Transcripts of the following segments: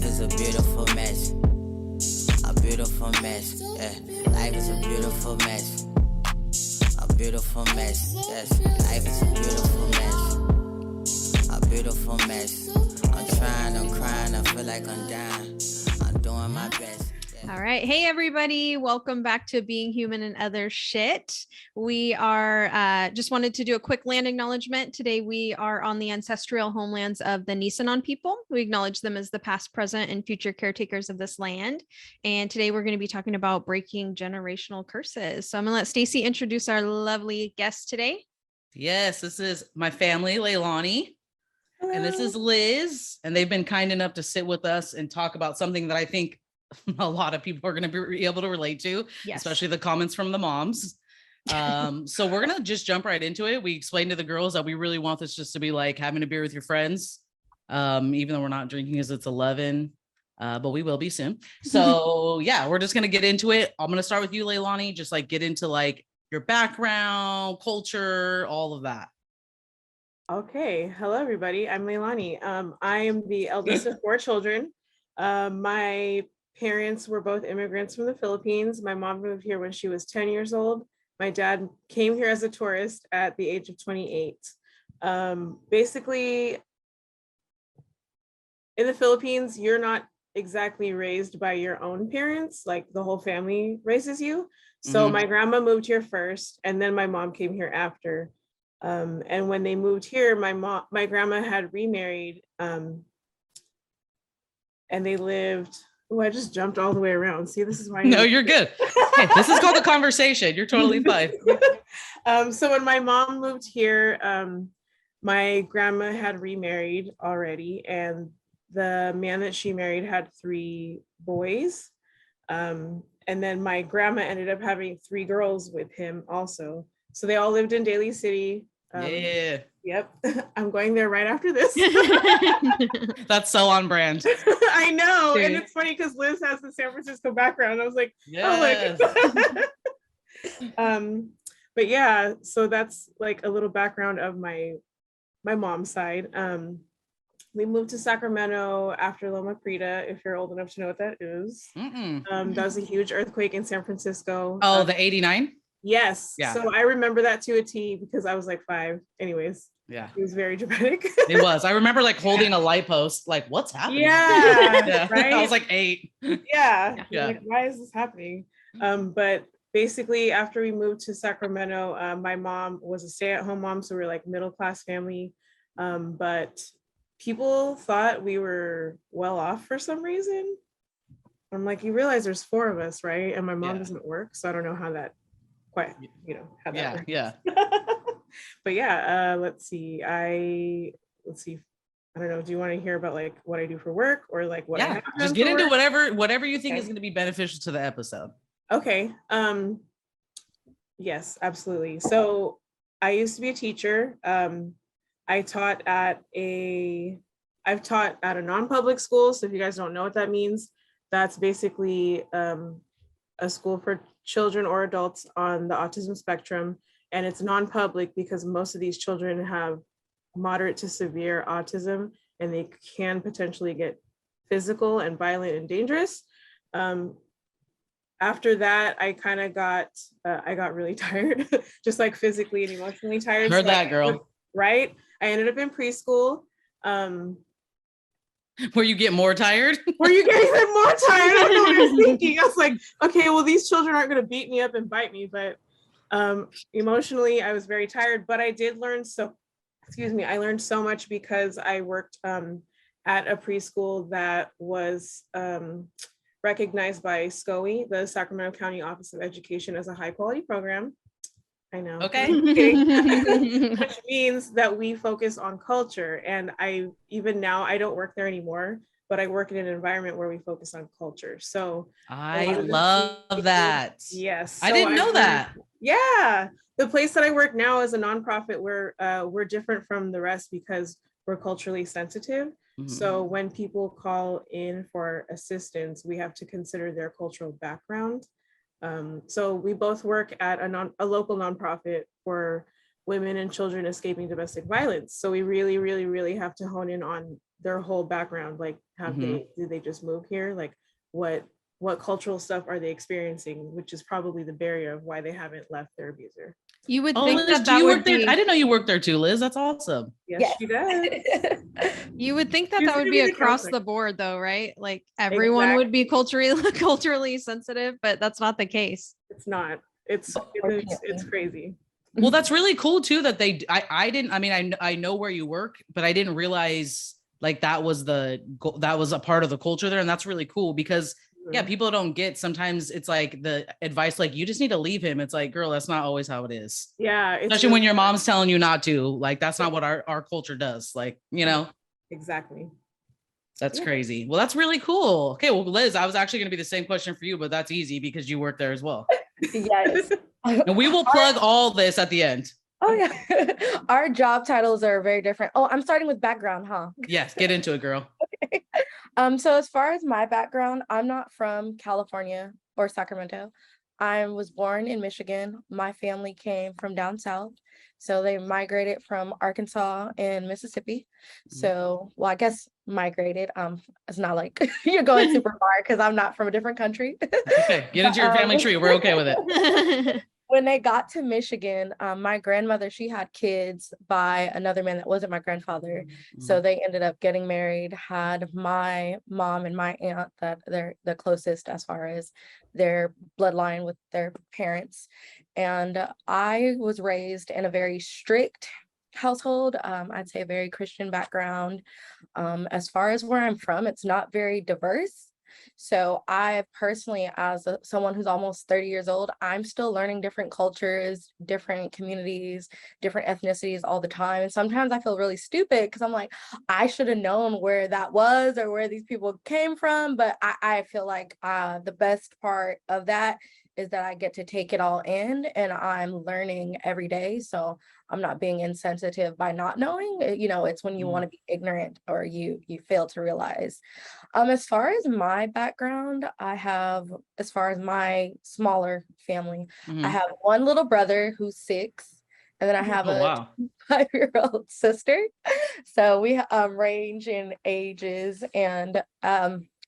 is a beautiful mess. A beautiful mess. Yeah. Life is a beautiful mess. A beautiful mess. Yes. Life is a beautiful mess. A beautiful mess. I'm trying, I'm crying, I feel like I'm dying. I'm doing my best. All right. Hey, everybody. Welcome back to Being Human and Other Shit. We are just wanted to do a quick land acknowledgement. Today, we are on the ancestral homelands of the Nisenan people. We acknowledge them as the past, present, and future caretakers of this land. And today, we're going to be talking about breaking generational curses. So I'm going to let Stacy introduce our lovely guest today. Yes, this is my family, Leilani. Hello. And this is Liz. And they've been kind enough to sit with us and talk about something that I think a lot of people are going to be able to relate to, Yes. especially the comments from the moms. So we're going to just jump right into it. We explained to the girls that we really want this just to be like having a beer with your friends, even though we're not drinking because it's 11, but we will be soon. So yeah, we're just going to get into it. I'm going to start with you, Leilani, just like get into like your background, culture, all of that. Okay. Hello, everybody. I'm Leilani. I am the eldest of 4 children. My parents were both immigrants from the Philippines. My mom moved here when she was 10 years old. My dad came here as a tourist at the age of 28. Basically, in the Philippines, you're not exactly raised by your own parents, like the whole family raises you. So my grandma moved here first, and then my mom came here after. And when they moved here, my grandma had remarried, and they lived. Oh, I just jumped all the way around. See, this is why. No, you're good. Hey, this is called a conversation. You're totally fine. So when my mom moved here, my grandma had remarried already, and the man that she married had 3 boys. And then my grandma ended up having 3 girls with him also. So they all lived in Daly City. Yeah. Yep. I'm going there right after this. That's so on brand. I know. Sure. And it's funny because Liz has the San Francisco background. I was like, Yes. but yeah, so that's like a little background of my mom's side. We moved to Sacramento after Loma Prieta, if you're old enough to know what that is. That was a huge earthquake in San Francisco. Oh, the 89? Yes. Yeah. So I remember that to a T because I was like 5. Anyways, Yeah, it was very dramatic. it was. I remember like holding a light post, like, what's happening? Yeah. Right. I was like 8. Yeah. Yeah. Like, why is this happening? But basically, after we moved to Sacramento, my mom was a stay-at-home mom, so we were like middle-class family. But people thought we were well off for some reason. I'm like, you realize there's 4 of us, right? And my mom doesn't work, so I don't know how that quite, how that works. Yeah. But yeah, let's see. I don't know. Do you want to hear about like what I do for work or like what I have just done get for into work? whatever you think Okay. is going to be beneficial to the episode. Okay. Yes, absolutely. So I used to be a teacher. I've taught at a non-public school. So if you guys don't know what that means, that's basically a school for children or adults on the autism spectrum. And it's non-public because most of these children have moderate to severe autism, and they can potentially get physical and violent and dangerous. After that, I kind of got really tired, just like physically and emotionally tired. Heard that, girl. Right? I ended up in preschool. Where you get more tired? Were you getting even more tired? I don't know what I was thinking. I was like, okay, well, these children aren't going to beat me up and bite me, but emotionally, I was very tired. But I did learn I learned so much because I worked at a preschool that was recognized by SCOE, the Sacramento County Office of Education, as a high quality program. I know. Okay. Which means that we focus on culture. And even now, I don't work there anymore, but I work in an environment where we focus on culture. So I love that. Yes. I didn't know that. Yeah. The place that I work now is a nonprofit where we're different from the rest because we're culturally sensitive. Mm-hmm. So when people call in for assistance, we have to consider their cultural background. So we both work at a local nonprofit for women and children escaping domestic violence. So we really, really, really have to hone in on their whole background. Like, did they just move here? Like, what cultural stuff are they experiencing, which is probably the barrier of why they haven't left their abuser. You would Oh, think Liz, that do that you would work there? be, I didn't know you worked there too, Liz. That's awesome. Yes, she does. you would think that She's that would gonna be be the across counselor. the board though, right? Like everyone would be culturally sensitive, but that's not the case. It's not. It's crazy. Well, that's really cool too that I didn't, I mean, I know where you work, but I didn't realize like that was a part of the culture there. And that's really cool because yeah, people don't get, sometimes it's like the advice, like you just need to leave him. It's like, girl, that's not always how it is. Yeah. Especially when your mom's telling you not to, like, that's not what our culture does. Like, you know, exactly. That's crazy. Well, that's really cool. Okay. Well, Liz, I was actually going to be the same question for you, but that's easy because you work there as well. Yes. And we will plug all this at the end. Oh yeah. Our job titles are very different. Oh, I'm starting with background, huh? Yes, get into it, girl. Okay. So as far as my background, I'm not from California or Sacramento. I was born in Michigan. My family came from down south. So they migrated from Arkansas and Mississippi. So, well, I guess migrated. It's not like you're going super far because I'm not from a different country. Okay, get into your family tree. We're okay with it. When they got to Michigan, my grandmother, she had kids by another man that wasn't my grandfather. So they ended up getting married, had my mom and my aunt that they're the closest as far as their bloodline with their parents. And I was raised in a very strict household. I'd say a very Christian background. As far as where I'm from, it's not very diverse. So I personally, as someone who's almost 30 years old, I'm still learning different cultures, different communities, different ethnicities all the time. And sometimes I feel really stupid because I'm like, I should have known where that was or where these people came from. But I feel like the best part of that is that I get to take it all in and I'm learning every day. So I'm not being insensitive by not knowing. You know, it's when you want to be ignorant or you fail to realize. As far as my background, I have, as far as my smaller family, I have one little brother who's 6, and then I have a 5-year-old sister. So we range in ages, and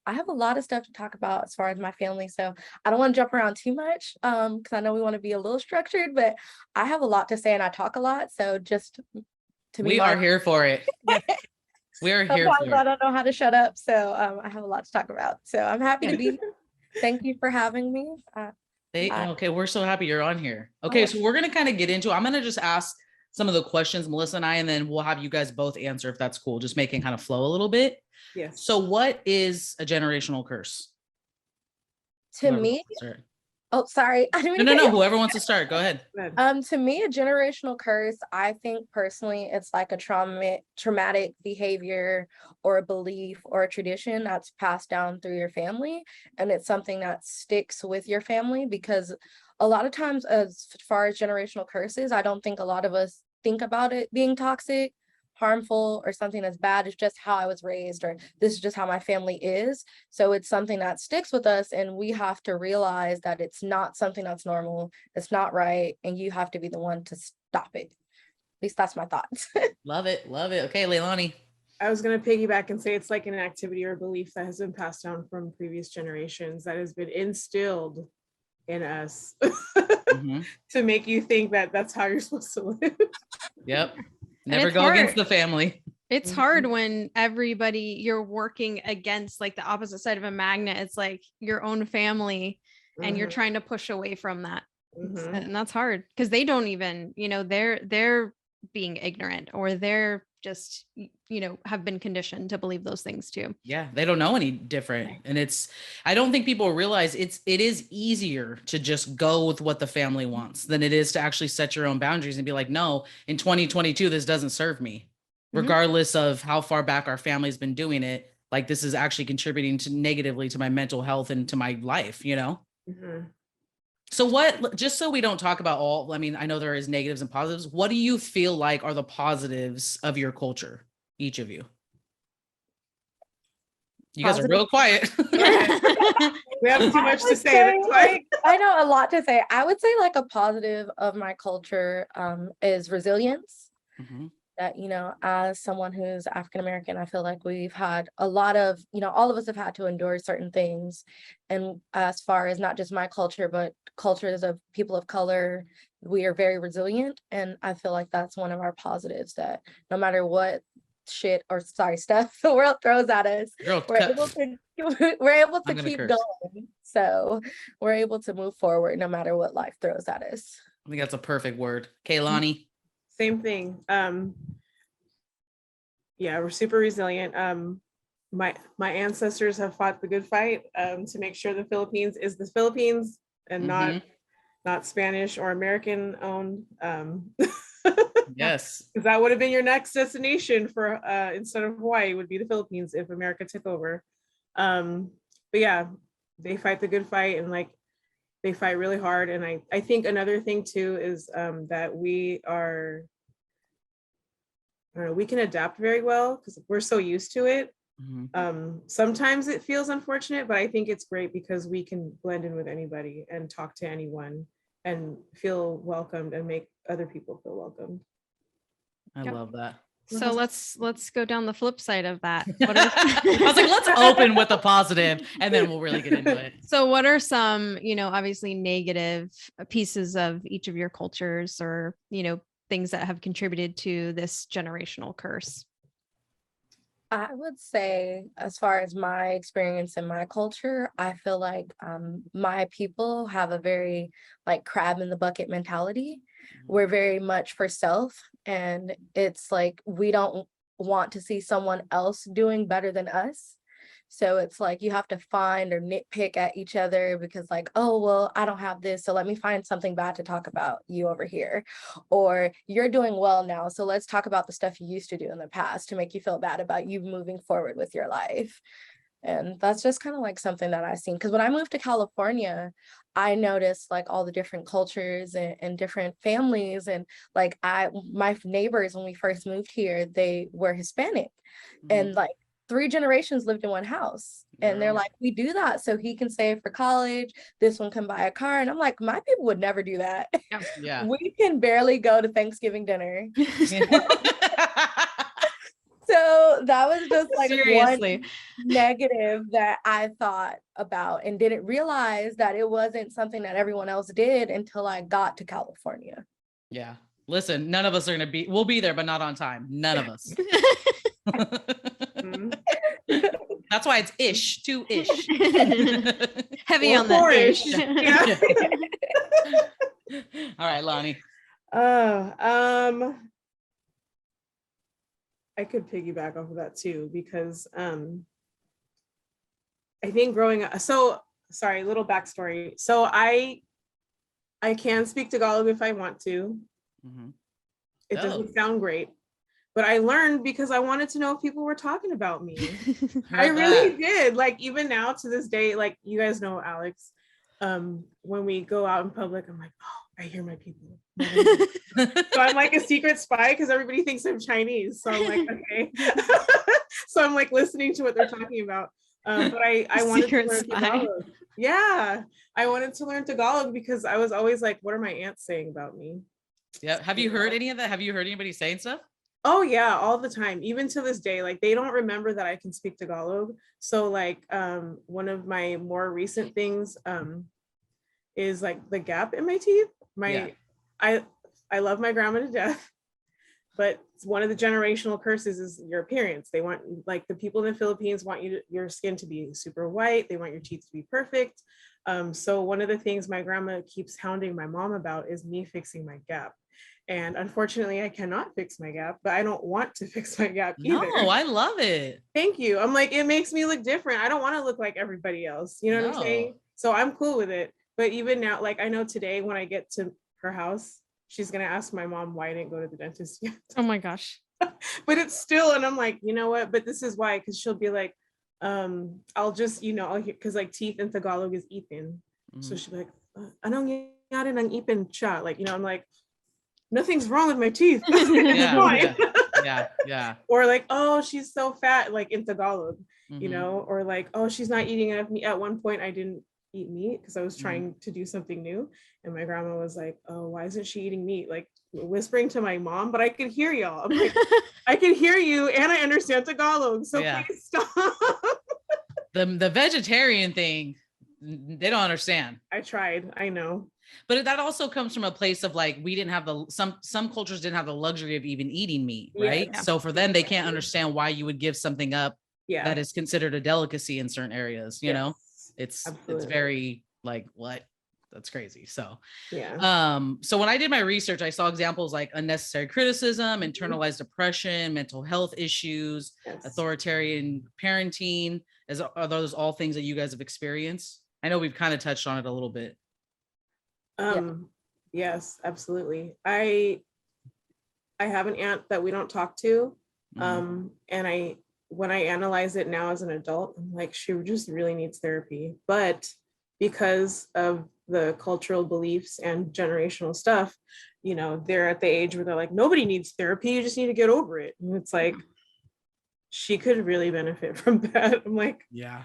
I have a lot of stuff to talk about as far as my family. So I don't want to jump around too much because I know we want to be a little structured, but I have a lot to say and I talk a lot. So just to be, we are here for it. We're here for it. I don't know how to shut up. So I have a lot to talk about. So I'm happy to be here. Thank you for having me. Okay, we're so happy you're on here. Okay, so we're going to kind of get into, I'm going to just ask some of the questions, Melissa and I, and then we'll have you guys both answer if that's cool, just making kind of flow a little bit. Yes. So what is a generational curse? To me, oh, sorry. No. Whoever wants to start, go ahead. To me, a generational curse, I think personally, it's like a traumatic behavior or a belief or a tradition that's passed down through your family. And it's something that sticks with your family because a lot of times, as far as generational curses, I don't think a lot of us think about it being toxic, harmful, or something that's bad. It's just how I was raised, or this is just how my family is. So it's something that sticks with us, and we have to realize that it's not something that's normal, it's not right, and you have to be the one to stop it. At least that's my thoughts. Love it. Okay, Leilani. I was going to piggyback and say it's like an activity or belief that has been passed down from previous generations that has been instilled in us to make you think that that's how you're supposed to live. Yep. Never go against the family. It's hard when you're working against like the opposite side of a magnet. It's like your own family and you're trying to push away from that. And that's hard because they don't even, they're being ignorant or they're just, have been conditioned to believe those things too. Yeah. They don't know any different. And I don't think people realize it is easier to just go with what the family wants than it is to actually set your own boundaries and be like, no, in 2022, this doesn't serve me, regardless of how far back our family's been doing it. Like this is actually contributing negatively to my mental health and to my life, So just so we don't talk about I know there is negatives and positives. What do you feel like are the positives of your culture? Each of you. You guys are real quiet. We have too much to say. I know a lot to say. I would say like a positive of my culture is resilience. that, you know, as someone who's African American, I feel like we've had a lot of, you know, all of us have had to endure certain things. And as far as not just my culture, but cultures of people of color, we are very resilient. And I feel like that's one of our positives, that no matter what stuff the world throws at us, Girl, we're able to I'm gonna keep curse. going. So we're able to move forward no matter what life throws at us. I think that's a perfect word. Leilani. Same thing. Yeah, we're super resilient. My ancestors have fought the good fight to make sure the Philippines is the Philippines and not Spanish or American owned. Yes. Because that would have been your next destination for instead of Hawaii would be the Philippines if America took over. But yeah, they fight the good fight, and like they fight really hard. And I think another thing too is that we are, I don't know, we can adapt very well because we're so used to it. Sometimes it feels unfortunate, but I think it's great because we can blend in with anybody and talk to anyone and feel welcomed and make other people feel welcomed. I love that. So let's go down the flip side of that. I was like, let's open with a positive and then we'll really get into it. So what are some, you know, obviously negative pieces of each of your cultures, or, you know, things that have contributed to this generational curse? I would say, as far as my experience in my culture, I feel like my people have a very like crab in the bucket mentality. We're very much for self, and it's like we don't want to see someone else doing better than us. So it's like you have to find or nitpick at each other because like, oh, well, I don't have this, so let me find something bad to talk about you over here. Or you're doing well now, so let's talk about the stuff you used to do in the past to make you feel bad about you moving forward with your life. And that's just kind of like something that I've seen. Because when I moved to California, I noticed like all the different cultures and different families. And like my neighbors, when we first moved here, they were Hispanic. And like 3 generations lived in one house. And they're like, we do that so he can save for college. This one can buy a car. And I'm like, my people would never do that. Yeah. We can barely go to Thanksgiving dinner. So that was just like Seriously. one negative that I thought about and didn't realize that it wasn't something that everyone else did until I got to California. Yeah. Listen, none of us are going to we'll be there, but not on time. None of us. That's why it's ish, too ish. Heavy on the ish. Yeah. All right, Lonnie. I could piggyback off of that too, because I think growing up, so sorry, little backstory. So I can speak Tagalog if I want to. It doesn't sound great, but I learned because I wanted to know if people were talking about me. I really did. Like even now to this day, like you guys know Alex, when we go out in public, I'm like, oh, I hear my people. So I'm like a secret spy because everybody thinks I'm Chinese. So I'm like, okay. So I'm like listening to what they're talking about. But I wanted to learn Tagalog. Yeah, I wanted to learn Tagalog because I was always like, what are my aunts saying about me? Yeah. Have you heard any of that? Have you heard anybody saying stuff? Oh yeah, all the time. Even to this day, like they don't remember that I can speak Tagalog. So like one of my more recent things is like the gap in my teeth. I love my grandma to death, but one of the generational curses is your appearance. They want, like the people in the Philippines want your skin to be super white. They want your teeth to be perfect. So one of the things my grandma keeps hounding my mom about is me fixing my gap. And unfortunately, I cannot fix my gap, but I don't want to fix my gap either. No, I love it. Thank you. I'm like, it makes me look different. I don't want to look like everybody else. You know what I'm saying? So I'm cool with it. But even now, like I know today when I get to her house, she's going to ask my mom why I didn't go to the dentist yet. Oh my gosh. But it's still, and I'm like, you know what? But this is why, because she'll be like, I'll just, you know, I'll hear, because like teeth in Tagalog is ipin. So she'll be like, anong nangyari ng ipin siya? Like, you know, I'm like, nothing's wrong with my teeth. Yeah. Or like, oh, she's so fat, like in Tagalog, you know, or like, oh, she's not eating enough meat. At one point, I didn't eat meat because I was trying to do something new. And my grandma was like, oh, why isn't she eating meat? Like whispering to my mom, but I could hear y'all. I'm like, I can hear you and I understand Tagalog. So please stop. The vegetarian thing, they don't understand. I tried, I know. But that also comes from a place of like, we didn't have some cultures didn't have the luxury of even eating meat, right? Yeah. So for them, they can't understand why you would give something up that is considered a delicacy in certain areas, you know? It's very like, what? That's crazy. So so when I did my research, I saw examples like unnecessary criticism, internalized depression, mental health issues, authoritarian parenting. Are those all things that you guys have experienced? I know we've kind of touched on it a little bit. Yes, absolutely. I have an aunt that we don't talk to. And when I analyze it now as an adult, I'm like, she just really needs therapy. But because of the cultural beliefs and generational stuff, you know, they're at the age where they're like, nobody needs therapy, you just need to get over it. And it's like, she could really benefit from that. I'm like, yeah.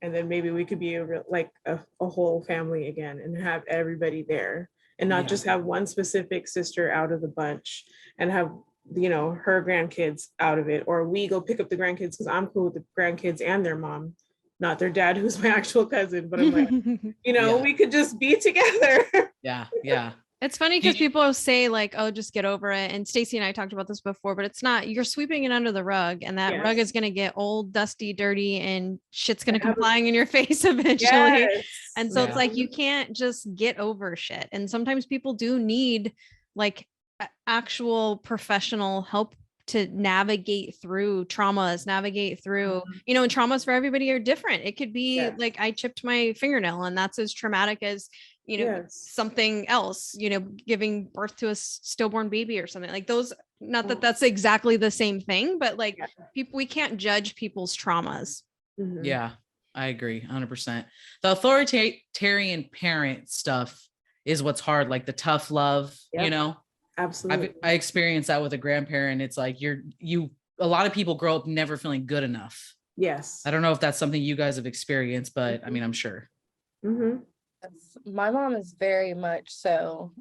And then maybe we could be a whole family again and have everybody there and not just have one specific sister out of the bunch and have, you know, her grandkids out of it, or we go pick up the grandkids because I'm cool with the grandkids and their mom, not their dad, who's my actual cousin. But I'm like, you know, we could just be together. Yeah. It's funny because people say like, oh, just get over it. And Stacey and I talked about this before, but it's not. You're sweeping it under the rug, and that rug is going to get old, dusty, dirty, and shit's going to come flying in your face eventually. And so it's like, you can't just get over shit. And sometimes people do need like actual professional help to navigate through traumas, navigate through, you know, and traumas for everybody are different. It could be like, I chipped my fingernail and that's as traumatic as, you know, something else, you know, giving birth to a stillborn baby or something like those. Not that that's exactly the same thing, but like people, we can't judge people's traumas. Yeah, I agree 100%. The authoritarian parent stuff is what's hard, like the tough love, you know? Absolutely. I experienced that with a grandparent. It's like a lot of people grow up never feeling good enough. Yes. I don't know if that's something you guys have experienced, but I mean, I'm sure. My mom is very much so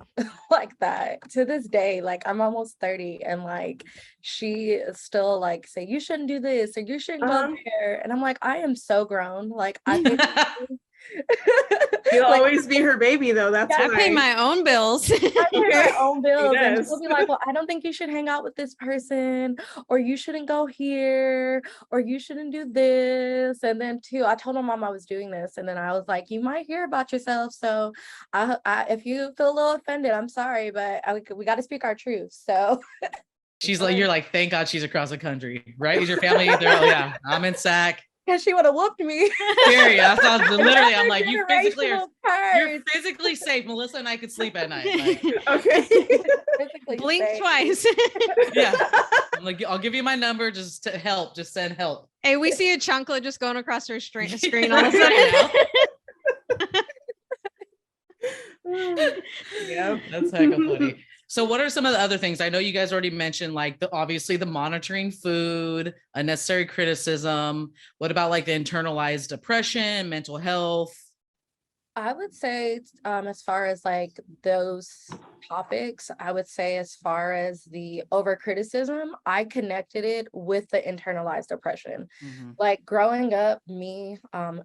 like that to this day. Like I'm almost 30 and like she still like say you shouldn't do this or you shouldn't go there, and I'm like, I am so grown. Like I think you'll always be her baby though. That's I pay my own bills. I pay my own bills. And she'll be like, well, I don't think you should hang out with this person, or you shouldn't go here, or you shouldn't do this. And then too, I told my mom I was doing this, and then I was like, you might hear about yourself, so if you feel a little offended, I'm sorry, but we got to speak our truth. So she's like, you're like, thank God she's across the country, right? Is your family there? Oh yeah, I'm in SAC. Because she would have whooped me. Serious. Literally, I'm like, you're physically safe. Melissa and I could sleep at night. Like, okay. Blink twice. Yeah. I'm like, I'll give you my number just to help. Just send help. Hey, we see a chunkla just going across her screen all of a sudden. Yeah, that's heck of funny. So what are some of the other things? I know you guys already mentioned, like obviously the monitoring food, unnecessary criticism. What about like the internalized depression, mental health? I would say as far as like those topics, I would say as far as the over criticism, I connected it with the internalized depression. Like growing up, me,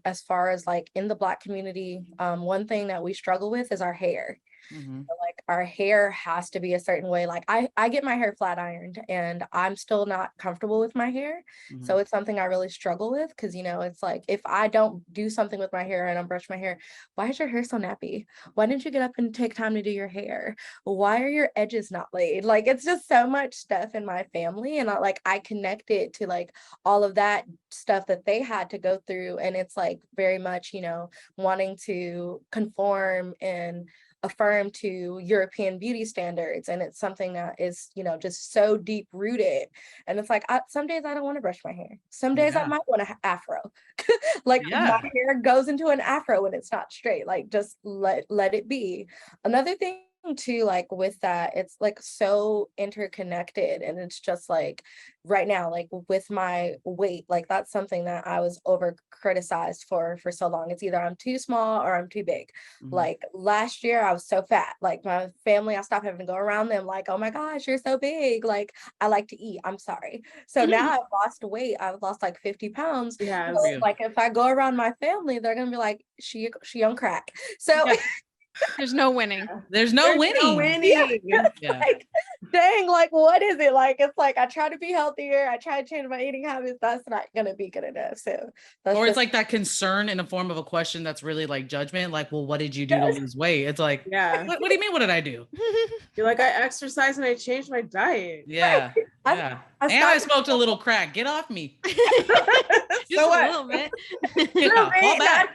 as far as like in the Black community, one thing that we struggle with is our hair. Like our hair has to be a certain way. Like I get my hair flat ironed and I'm still not comfortable with my hair. So it's something I really struggle with because, you know, it's like if I don't do something with my hair and I brush my hair, why is your hair so nappy? Why didn't you get up and take time to do your hair? Why are your edges not laid? Like it's just so much stuff in my family, and I connect it to like all of that stuff that they had to go through, and it's like very much, you know, wanting to conform and affirm to European beauty standards. And it's something that is, you know, just so deep rooted. And it's like, some days I don't want to brush my hair. Some days I might want an afro. Like my hair goes into an afro when it's not straight. Like just let it be. Another thing too, like with that, it's like so interconnected, and it's just like right now, like with my weight, like that's something that I was over criticized for so long. It's either I'm too small or I'm too big. Like last year I was so fat, like my family, I stopped having to go around them like, oh my gosh, you're so big, like I like to eat, I'm sorry. So now I've lost weight, I've lost like 50 pounds. Yeah. So, like if I go around my family, they're gonna be like, she on crack. So There's no winning. There's no winning. Yeah. Like, dang, like what is it? Like it's like I try to be healthier, I try to change my eating habits, that's not gonna be good enough. So that's Or it's just, like that concern in the form of a question that's really like judgment, like, well, what did you do to lose weight? It's like, Yeah. what do you mean, what did I do? You're like, I exercise and I changed my diet. Yeah. Yeah. And I smoked a little crack. Get off me. Just So a what? little bit. Yeah, fall back.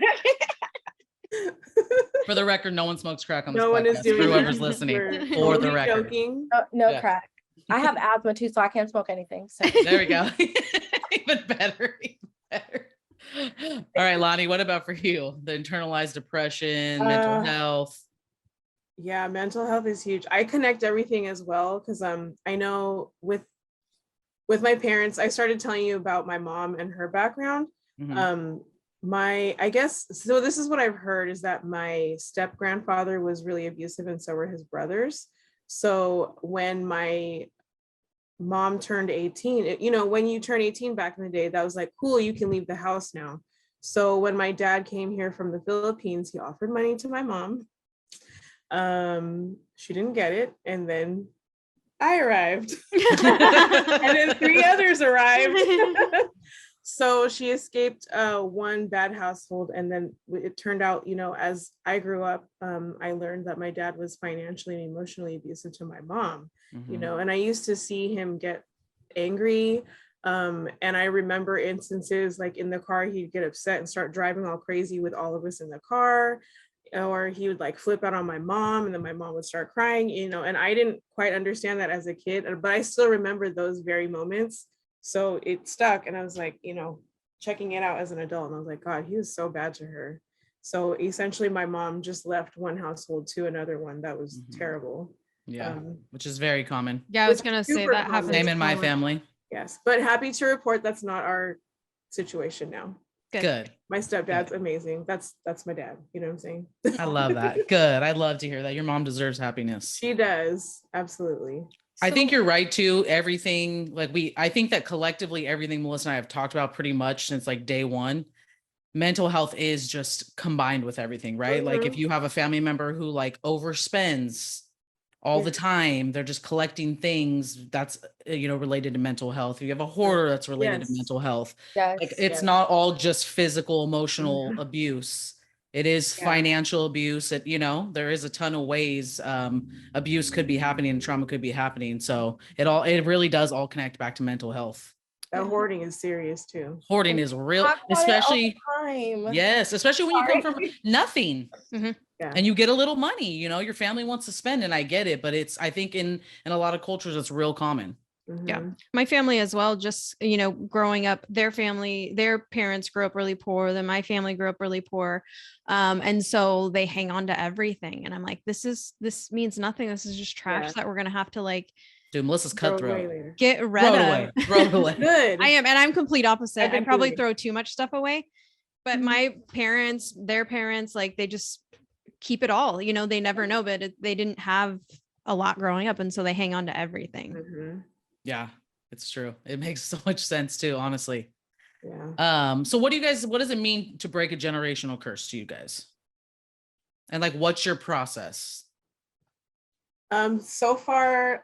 For the record, no one smokes crack on this No one is podcast. doing Whoever's that. listening, We're for the totally record. joking. no Yeah. crack. I have asthma too, so I can't smoke anything. So There we go. Even better. Even better. All right, Lonnie, what about for you? The internalized depression, mental health. Yeah, mental health is huge. I connect everything as well because I know with my parents, I started telling you about my mom and her background. I guess so this is what I've heard is that my step grandfather was really abusive and so were his brothers. So when my mom turned 18, when you turn 18 back in the day, that was like, cool, you can leave the house now. So when my dad came here from the Philippines, he offered money to my mom. She didn't get it, and then I arrived. And then 3 others arrived. So she escaped one bad household, and then it turned out, as I grew up, I learned that my dad was financially and emotionally abusive to my mom, and I used to see him get angry. And I remember instances like in the car, he'd get upset and start driving all crazy with all of us in the car, or he would like flip out on my mom, and then my mom would start crying, and I didn't quite understand that as a kid, but I still remember those very moments. So it stuck, and I was like, checking it out as an adult, and I was like, God, he was so bad to her. So essentially my mom just left one household to another one. That was terrible. Yeah, which is very common. Yeah, I was gonna say that common. happens. Same in my family. Yes, but happy to report that's not our situation now. Good. My stepdad's amazing. That's my dad. You know what I'm saying? I love that. Good. I love to hear that. Your mom deserves happiness. She does. Absolutely. I think you're right too. Everything I think that collectively everything Melissa and I have talked about pretty much since like day one, mental health is just combined with everything, right? Like if you have a family member who like overspends all the time, they're just collecting things that's related to mental health. If you have a hoarder that's related to mental health, like it's not all just physical, emotional abuse. It is financial abuse. There is a ton of ways abuse could be happening and trauma could be happening. So it really does all connect back to mental health. That hoarding is serious too. Hoarding is real, especially especially when you come from nothing. And you get a little money, your family wants to spend, and I get it, but I think in a lot of cultures, it's real common. Yeah. My family as well, just, growing up, their parents grew up really poor. Then my family grew up really poor. And so they hang on to everything. And I'm like, this means nothing. This is just trash that we're going to have to like, dude, Melissa's cutthroat. Get rid of. Throw it away. Good. I am. And I'm complete opposite. I probably throw too much stuff away, but my parents, their parents, like they just keep it all, they never know, but they didn't have a lot growing up. And so they hang on to everything. Yeah, it's true. It makes so much sense too, honestly. Yeah. So what does it mean to break a generational curse to you guys? And like, what's your process? So far,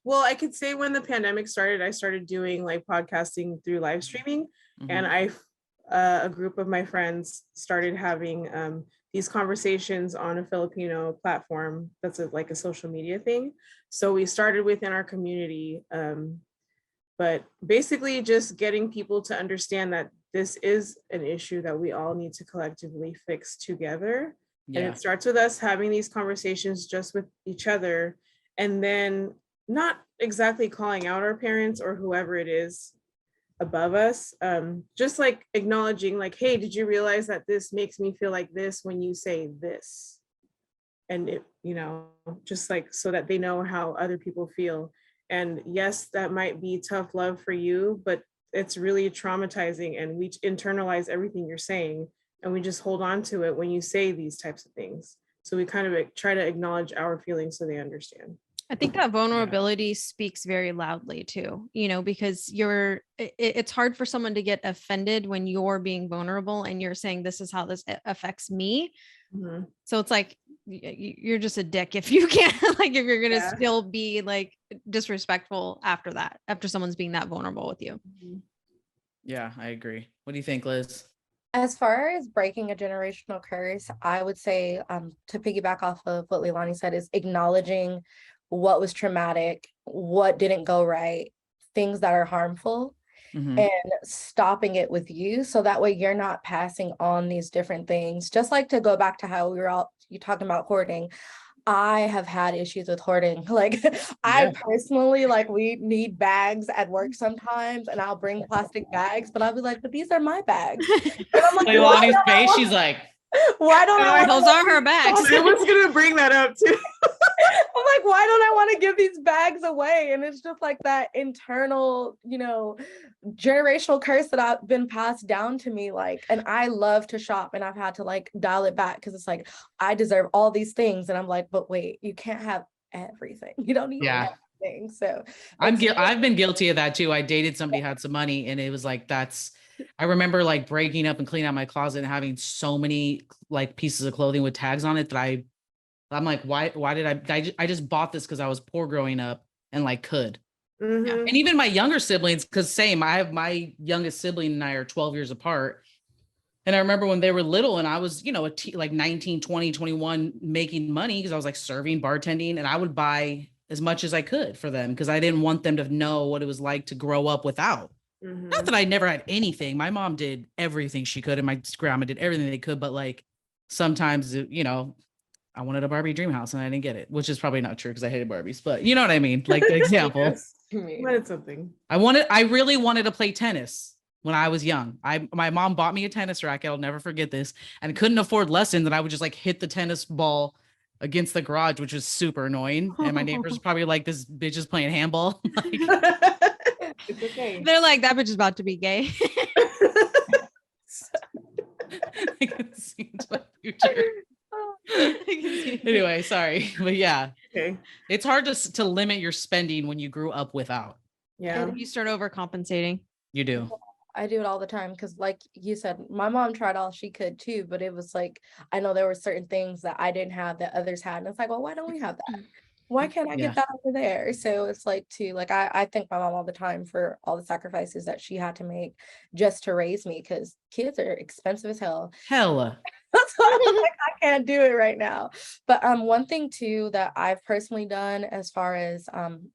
well, I could say when the pandemic started, I started doing like podcasting through live streaming, and a group of my friends started having these conversations on a Filipino platform that's like a social media thing. So we started within our community, but basically just getting people to understand that this is an issue that we all need to collectively fix together. And it starts with us having these conversations just with each other, and then not exactly calling out our parents or whoever it is above us, just like acknowledging like, hey, did you realize that this makes me feel like this when you say this? and it, you know, just like so that they know how other people feel. And yes, that might be tough love for you, but it's really traumatizing, and we internalize everything you're saying, and we just hold on to it when you say these types of things. So we kind of try to acknowledge our feelings so they understand. I think that vulnerability speaks very loudly too, you know, because it's hard for someone to get offended when you're being vulnerable and you're saying, this is how this affects me. Mm-hmm. So it's like, you're just a dick if you can't, like, if you're going to still be like disrespectful after that, after someone's being that vulnerable with you. Yeah, I agree. What do you think, Liz? As far as breaking a generational curse, I would say, to piggyback off of what Leilani said, is acknowledging what was traumatic, what didn't go right, things that are harmful, and stopping it with you. So that way you're not passing on these different things. Just like, to go back to how you talking about hoarding. I have had issues with hoarding. Like, I personally, like, we need bags at work sometimes, and I'll bring plastic bags, but I'll be like, but these are my bags. And I'm like, Leilani's face, she's like, why don't I? Those are her bags. I was gonna bring that up too. I'm like, why don't I want to give these bags away? And it's just like that internal, you know, generational curse that I've been passed down to me. Like, and I love to shop, and I've had to like dial it back, because it's like, I deserve all these things. And I'm like, but wait, you can't have everything. You don't need everything. So I've been guilty of that too. I dated somebody who had some money, and it was like, I remember like breaking up and cleaning out my closet and having so many like pieces of clothing with tags on it that I'm like, why did I just bought this because I was poor growing up and like could. And even my younger siblings, because same, I have my youngest sibling and I are 12 years apart. And I remember when they were little and I was, you know, like 19, 20, 21, making money because I was like serving, bartending, and I would buy as much as I could for them because I didn't want them to know what it was like to grow up without. Not that I never had anything. My mom did everything she could, and my grandma did everything they could. But like sometimes, you know, I wanted a Barbie dream house and I didn't get it, which is probably not true because I hated Barbies. But you know what I mean? Like the example. Yes. Wanted something. I really wanted to play tennis when I was young. My mom bought me a tennis racket. I'll never forget this, and couldn't afford lessons. And I would just like hit the tennis ball against the garage, which was super annoying. And my neighbors were probably like, this bitch is playing handball. Like, it's okay. They're like, that bitch is about to be gay. I can see into my future. Anyway, sorry. But yeah. Okay. It's hard to limit your spending when you grew up without. Yeah. You start overcompensating. You do. I do it all the time, because like you said, my mom tried all she could too, but it was like, I know there were certain things that I didn't have that others had, and it's like, well, why don't we have that? Why can't I get that over there? So it's like, I thank my mom all the time for all the sacrifices that she had to make just to raise me, because kids are expensive as hell. That's why I'm like, I can't do it right now. But one thing too that I've personally done as far as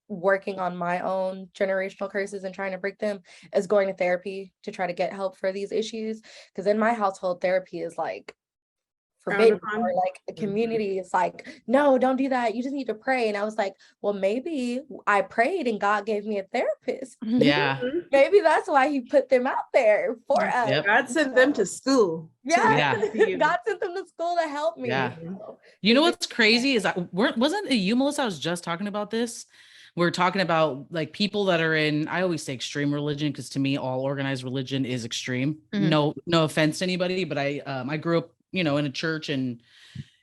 working on my own generational curses and trying to break them is going to therapy to try to get help for these issues. Because in my household, therapy is like forbidden, or like a community is like, no, don't do that, you just need to pray. And I was like, well, maybe I prayed and God gave me a therapist. Yeah. Maybe that's why he put them out there for us. Yep. God sent them to school. God sent them to school to help me. Yeah. You know what's crazy is wasn't it you, Melissa? I was just talking about this. We're talking about like people that are in, I always say extreme religion, because to me, all organized religion is extreme. No offense to anybody, but I grew up, you know, in a church, and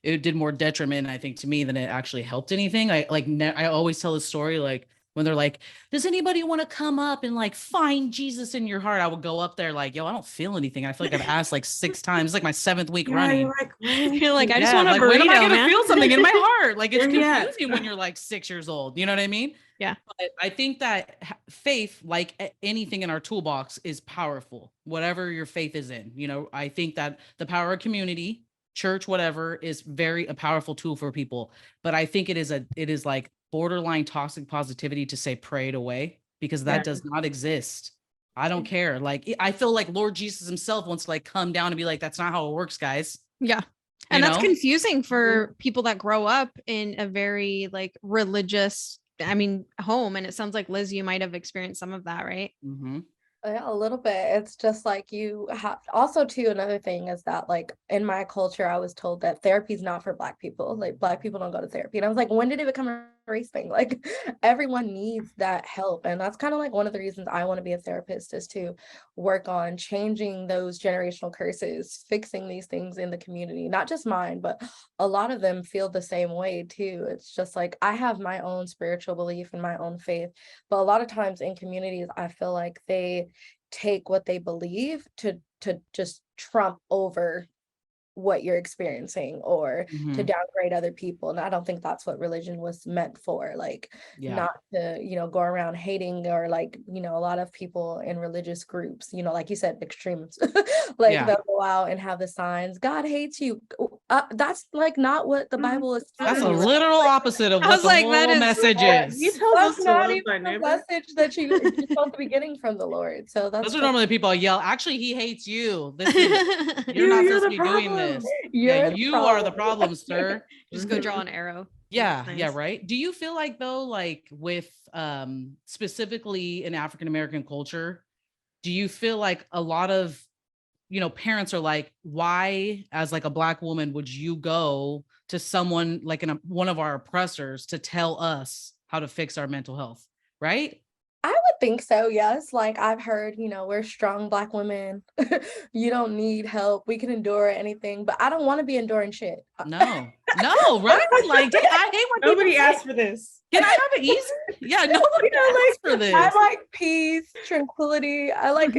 it did more detriment, I think, to me than it actually helped anything. I always tell a story, like when they're like, does anybody want to come up and like find Jesus in your heart? I would go up there like, yo, I don't feel anything. I feel like I've asked like 6 times. It's like my 7th week running. You're like, I just want a burrito, when am I gonna man? feel something in my heart? Like, it's confusing when you're like 6 years old. You know what I mean? Yeah. But I think that faith, like anything in our toolbox, is powerful, whatever your faith is in. You know, I think that the power of community, church, whatever, is a powerful tool for people. But I think it is like borderline toxic positivity to say pray it away, because that does not exist. I don't care. Like, I feel like Lord Jesus himself wants to like come down and be like, that's not how it works, guys. Yeah. And that's confusing for people that grow up in a very like religious, home. And it sounds like, Liz, you might have experienced some of that, right? Yeah, a little bit. It's just like you have also too, another thing is that like in my culture, I was told that therapy is not for Black people. Like Black people don't go to therapy. And I was like, when did it become a race thing? Like everyone needs that help. And that's kind of like one of the reasons I want to be a therapist is to work on changing those generational curses, fixing these things in the community, not just mine, but a lot of them feel the same way too. It's just like I have my own spiritual belief and my own faith, but a lot of times in communities, I feel like they take what they believe to just trump over what you're experiencing or to Mhm. downgrade other people. And I don't think that's what religion was meant for. Like Yeah. not to, go around hating or like, a lot of people in religious groups, like you said, extremes, like Yeah. they'll go out and have the signs, God hates you. That's like not what the Bible is That's telling a you. literal opposite of I what was the like, that whole is- message He is. tells us That's to not love even thy the neighbor. message that you're supposed to be getting from the Lord. So that's Those are just, normally the people yell, actually, he hates you. This is you're not You're supposed to the be doing problem. this. you're Yeah, the you are the problem. problem, sir. Just go draw an arrow. Yeah, Nice. yeah, right. Do you feel like though, like with specifically in African American culture, do you feel like a lot of parents are like, why, as like a Black woman, would you go to someone like one of our oppressors to tell us how to fix our mental health? Right? I would think so, yes. Like I've heard, we're strong Black women. You don't need help. We can endure anything, but I don't want to be enduring shit. No, right? Like, I hate when Nobody people say, asked for this. can I have it easy? Yeah, nobody asked for this. I like peace, tranquility. I like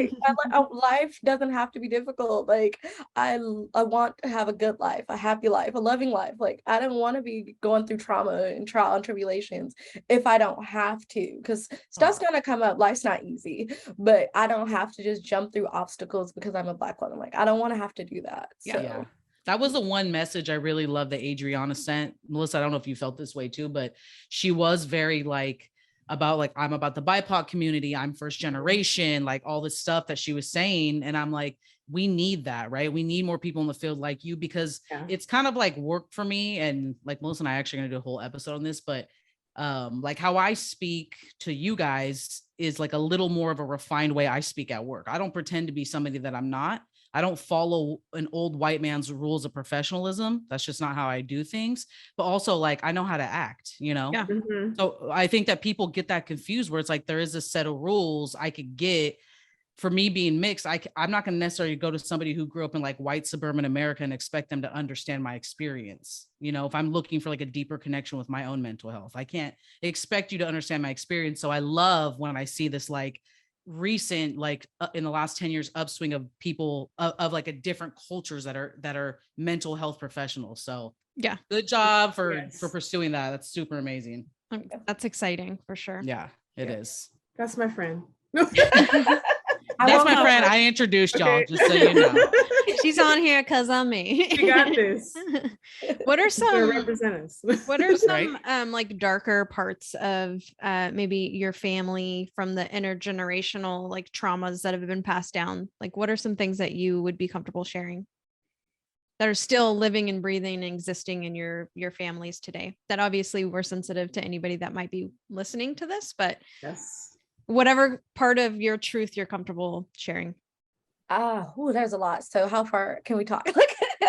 life doesn't have to be difficult. Like I want to have a good life, a happy life, a loving life. Like I don't want to be going through trauma and trial and tribulations if I don't have to, because stuff's gonna come up. Life's not easy, but I don't have to just jump through obstacles because I'm a Black woman. Like I don't want to have to do that. So. Yeah. That was the one message I really love that Adriana sent. Melissa, I don't know if you felt this way too, but she was very like about like, I'm about the BIPOC community. I'm first generation, like all this stuff that she was saying. And I'm like, we need that, right? We need more people in the field like you, because it's kind of like work for me. And like Melissa and I are actually going to do a whole episode on this, but like how I speak to you guys is like a little more of a refined way I speak at work. I don't pretend to be somebody that I'm not. I don't follow an old white man's rules of professionalism. That's just not how I do things. But also like, I know how to act, Yeah. Mhm. So I think that people get that confused where it's like, there is a set of rules I could get. For me being mixed, I'm not going to necessarily go to somebody who grew up in like white suburban America and expect them to understand my experience. If I'm looking for like a deeper connection with my own mental health, I can't expect you to understand my experience. So I love when I see this like recent, like in the last 10 years upswing of people of like a different cultures that are mental health professionals. So Yeah. good job for Yes. pursuing that. That's super amazing. That's exciting for sure. Yeah, it is. That's my friend. That's my friend. I introduced y'all, just so you know. She's on here because I'm me. You got this. What are Gonna some represent us. what are some like darker parts of maybe your family from the intergenerational like traumas that have been passed down? Like what are some things that you would be comfortable sharing that are still living and breathing and existing in your families today? That obviously we're sensitive to anybody that might be listening to this, but Yes. whatever part of your truth you're comfortable sharing. There's a lot. So how far can we talk?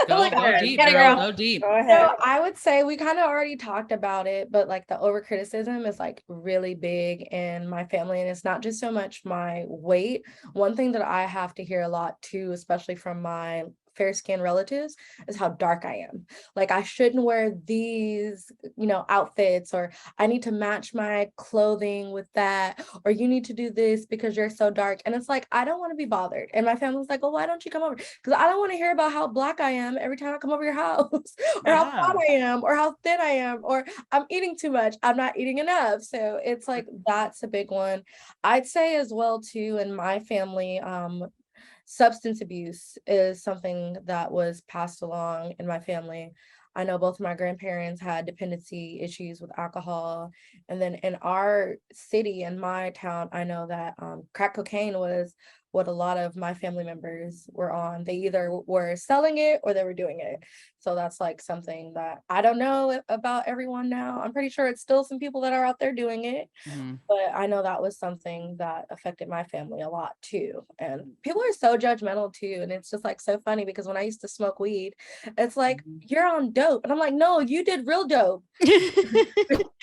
Go deep, girl. Go deep. Go ahead. So I would say we kind of already talked about it, but like the over criticism is like really big in my family. And it's not just so much my weight. One thing that I have to hear a lot too, especially from my fair skinned relatives, is how dark I am. Like I shouldn't wear these, outfits, or I need to match my clothing with that, or you need to do this because you're so dark. And it's like, I don't want to be bothered. And my family's like, well, why don't you come over? Because I don't want to hear about how Black I am every time I come over your house, or how fat I am, or how thin I am, or I'm eating too much, I'm not eating enough. So it's like, that's a big one. I'd say as well too, in my family, substance abuse is something that was passed along in my family. I know both of my grandparents had dependency issues with alcohol. And then in our city, in my town, I know that crack cocaine was what a lot of my family members were on. They either were selling it or they were doing it. So that's like something that I don't know about everyone now. I'm pretty sure it's still some people that are out there doing it, but I know that was something that affected my family a lot too. And people are so judgmental too. And it's just like so funny because when I used to smoke weed, it's like, you're on dope. And I'm like, no, you did real dope. This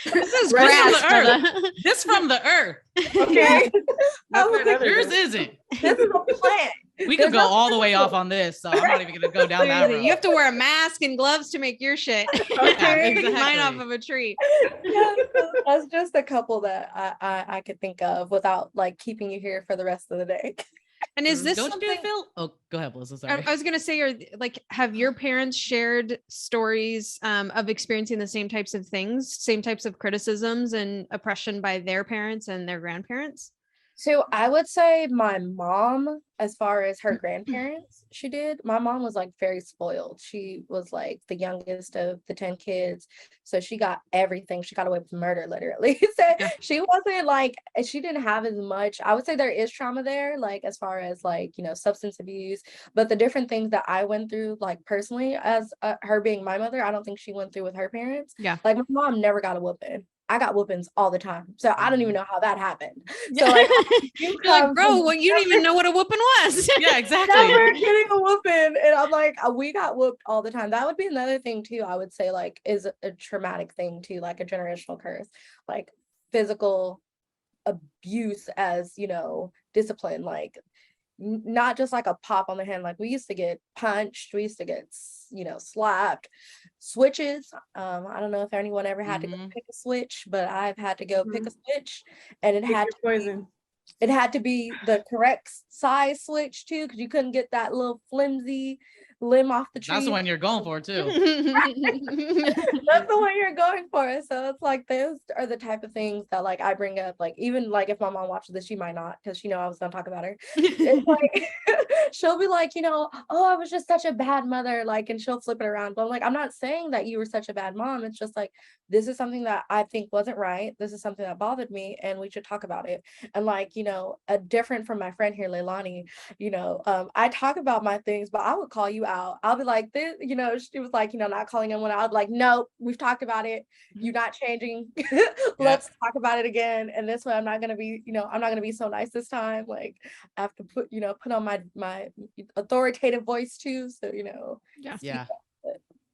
is Right grass, from the brother. earth. This from the earth. Okay. I Not was that like, other Yours dope. isn't. this is a plant. We could There's go no all the way off chemical. on this, so I'm not even gonna go down that road. You have to wear a mask and gloves to make your shit. Okay. Pick mine off exactly. of a tree. Yeah, so that's just a couple that I could think of without like keeping you here for the rest of the day. And is this Don't something? you feel? Oh, go ahead, Melissa. Sorry. I was gonna say, or like, have your parents shared stories of experiencing the same types of things, same types of criticisms and oppression by their parents and their grandparents? So I would say my mom, as far as her grandparents, she did. My mom was like very spoiled. She was like the youngest of the 10 kids. So she got everything. She got away with murder, literally. So Yeah. she wasn't like, she didn't have as much. I would say there is trauma there, like as far as like, you know, substance abuse. But the different things that I went through, like personally, as her being my mother, I don't think she went through with her parents. Yeah. Like my mom never got a whooping. I got whoopings all the time. So I don't even know how that happened. So Yeah. like, You're like, bro, well, you didn't even know what a whooping was. Yeah, exactly. never getting a whooping. And I'm like, we got whooped all the time. That would be another thing too, I would say, like, is a traumatic thing too, like a generational curse, like physical abuse as, you know, discipline, like not just like a pop on the hand. Like we used to get punched, we used to get, you know, slapped, switches. I don't know if anyone ever had to go pick a switch, but I've had to go pick a switch, and it Pick had your to be, poison. it had to be the correct size switch too, because you couldn't get that little flimsy limb off the tree. That's the one you're going for too. That's the one you're going for. So it's like those are the type of things that like I bring up. Like even like if my mom watches this, she might not, because she know I was gonna talk about her. It's like she'll be like, you know, oh, I was just such a bad mother, like, and she'll flip it around. But I'm like, I'm not saying that you were such a bad mom. It's just like, this is something that I think wasn't right. This is something that bothered me, and we should talk about it. And like, you know, different from my friend here, Leilani, you know, I talk about my things, but I would call you out. I'll be like, this, you know, she was like, you know, not calling anyone out. I'd be like, no, we've talked about it. You're not changing. Let's talk about it again. And this way I'm not going to be, you know, I'm not going to be so nice this time. Like I have to put, you know, put on my authoritative voice too. So, you know. Yeah.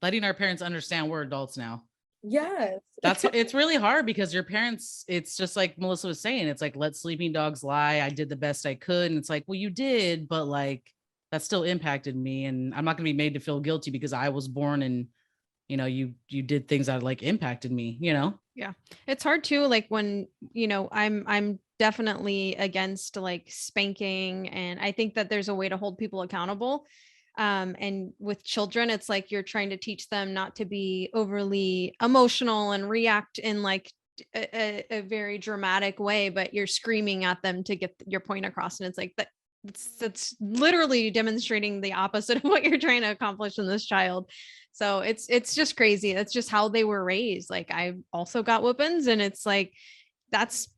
Letting our parents understand we're adults now. Yes. It's really hard because your parents, it's just like Melissa was saying, it's like, let sleeping dogs lie. I did the best I could. And it's like, well, you did, but like, that still impacted me. And I'm not going to be made to feel guilty because I was born and, you know, you did things that like impacted me, you know? Yeah. It's hard too. Like when, you know, I'm definitely against like spanking. And I think that there's a way to hold people accountable. And with children, it's like you're trying to teach them not to be overly emotional and react in like a very dramatic way, but you're screaming at them to get your point across. And it's like that. It's literally demonstrating the opposite of what you're trying to accomplish in this child. So it's just crazy. That's just how they were raised. Like I also got whoopings, and it's like, that's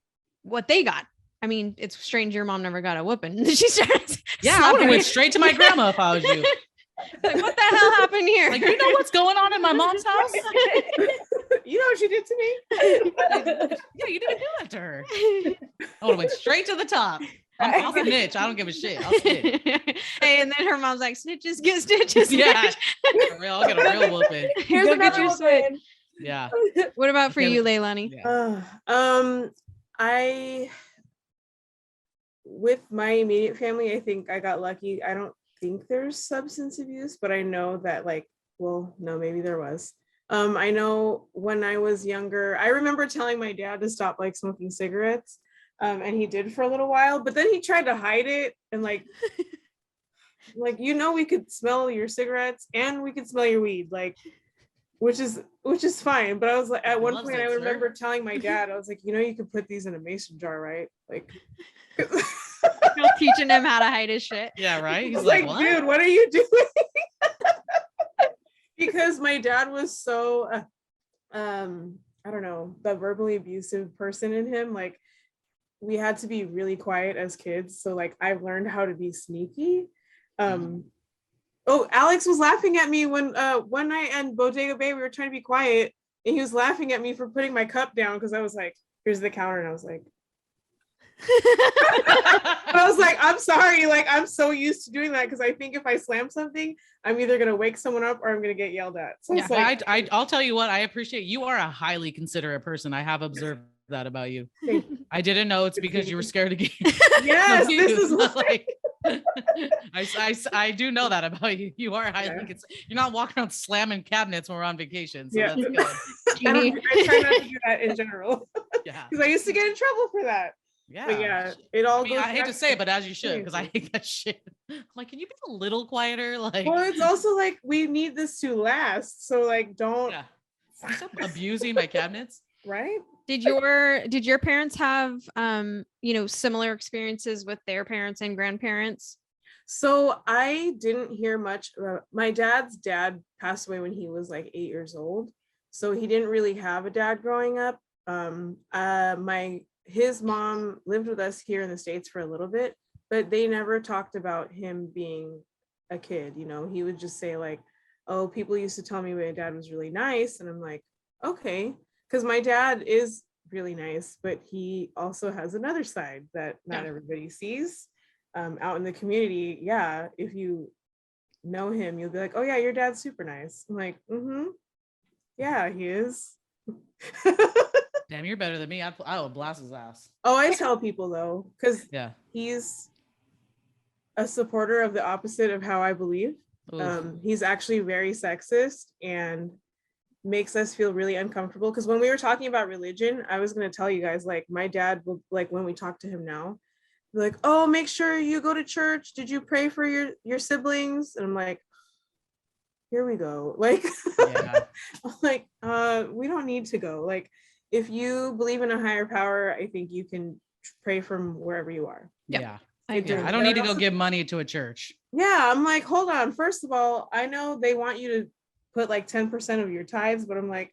what they got. I mean, it's strange your mom never got a whooping. She started. Yeah, I would have went straight to my grandma if I was you. Like, what the hell happened here? Like, you know what's going on in my mom's house? You know what she did to me? Yeah, you didn't do that to her. I would have went straight to the top. I'll snitch. I don't give a shit. I'll snitch. Hey, and then her mom's like, snitches get stitches. Yeah, I'll get a real whooping. Here's Go get another your whooping. Yeah. What about for you, Leilani? Yeah. I with my immediate family, I think I got lucky. I don't think there's substance abuse, but I know that like, well, no, maybe there was. I know when I was younger, I remember telling my dad to stop like smoking cigarettes. And he did for a little while, but then he tried to hide it and like, you know, we could smell your cigarettes and we could smell your weed, like, which is fine. But I was like, at one point, I remember telling my dad, I was like, you know, you could put these in a mason jar, right? Like, teaching him how to hide his shit. Yeah, right. He's like, what? dude, what are you doing? Because my dad was so, I don't know, the verbally abusive person in him, like. we had to be really quiet as kids. So like I've learned how to be sneaky. Oh, Alex was laughing at me when one night and Bodega Bay, we were trying to be quiet, and he was laughing at me for putting my cup down because I was like, here's the counter. And I was like, I was like, I'm sorry. Like, I'm so used to doing that because I think if I slam something, I'm either going to wake someone up or I'm going to get yelled at. So it's like, I'll tell you what, I appreciate you are a highly considerate person. I have observed that about you. I didn't know it's because you were scared to get yes, this is like I do know that about you. You are highly you're not walking around slamming cabinets when we're on vacation. So that's good. I try not to do that in general. Yeah. Because I used to get in trouble for that. Yeah. But yeah, it all goes I hate to say it, but as you should, because I hate that shit. I'm like, can you be a little quieter? Like, well, it's also like we need this to last. So like don't stop abusing my cabinets. Right. Did your parents have similar experiences with their parents and grandparents? So I didn't hear much. My dad's dad passed away when he was like 8 years old. So he didn't really have a dad growing up. His mom lived with us here in the States for a little bit, but they never talked about him being a kid. You know, he would just say like, oh, people used to tell me my dad was really nice. And I'm like, okay. Because my dad is really nice, but he also has another side that not everybody sees out in the community. Yeah, if you know him, you'll be like, oh yeah, your dad's super nice. I'm like, yeah, he is. Damn, you're better than me. I would blast his ass. Oh, I tell people though, because yeah, he's a supporter of the opposite of how I believe. He's actually very sexist and makes us feel really uncomfortable. Because when we were talking about religion, I was going to tell you guys, like my dad will, like when we talk to him now, be like, oh, make sure you go to church. Did you pray for your siblings? And I'm like, here we go. Like, I'm like, we don't need to go. Like, if you believe in a higher power, I think you can pray from wherever you are. I don't need to go give money to a church. Yeah, I'm like, hold on. First of all, I know they want you to put like 10% of your tithes, but I'm like,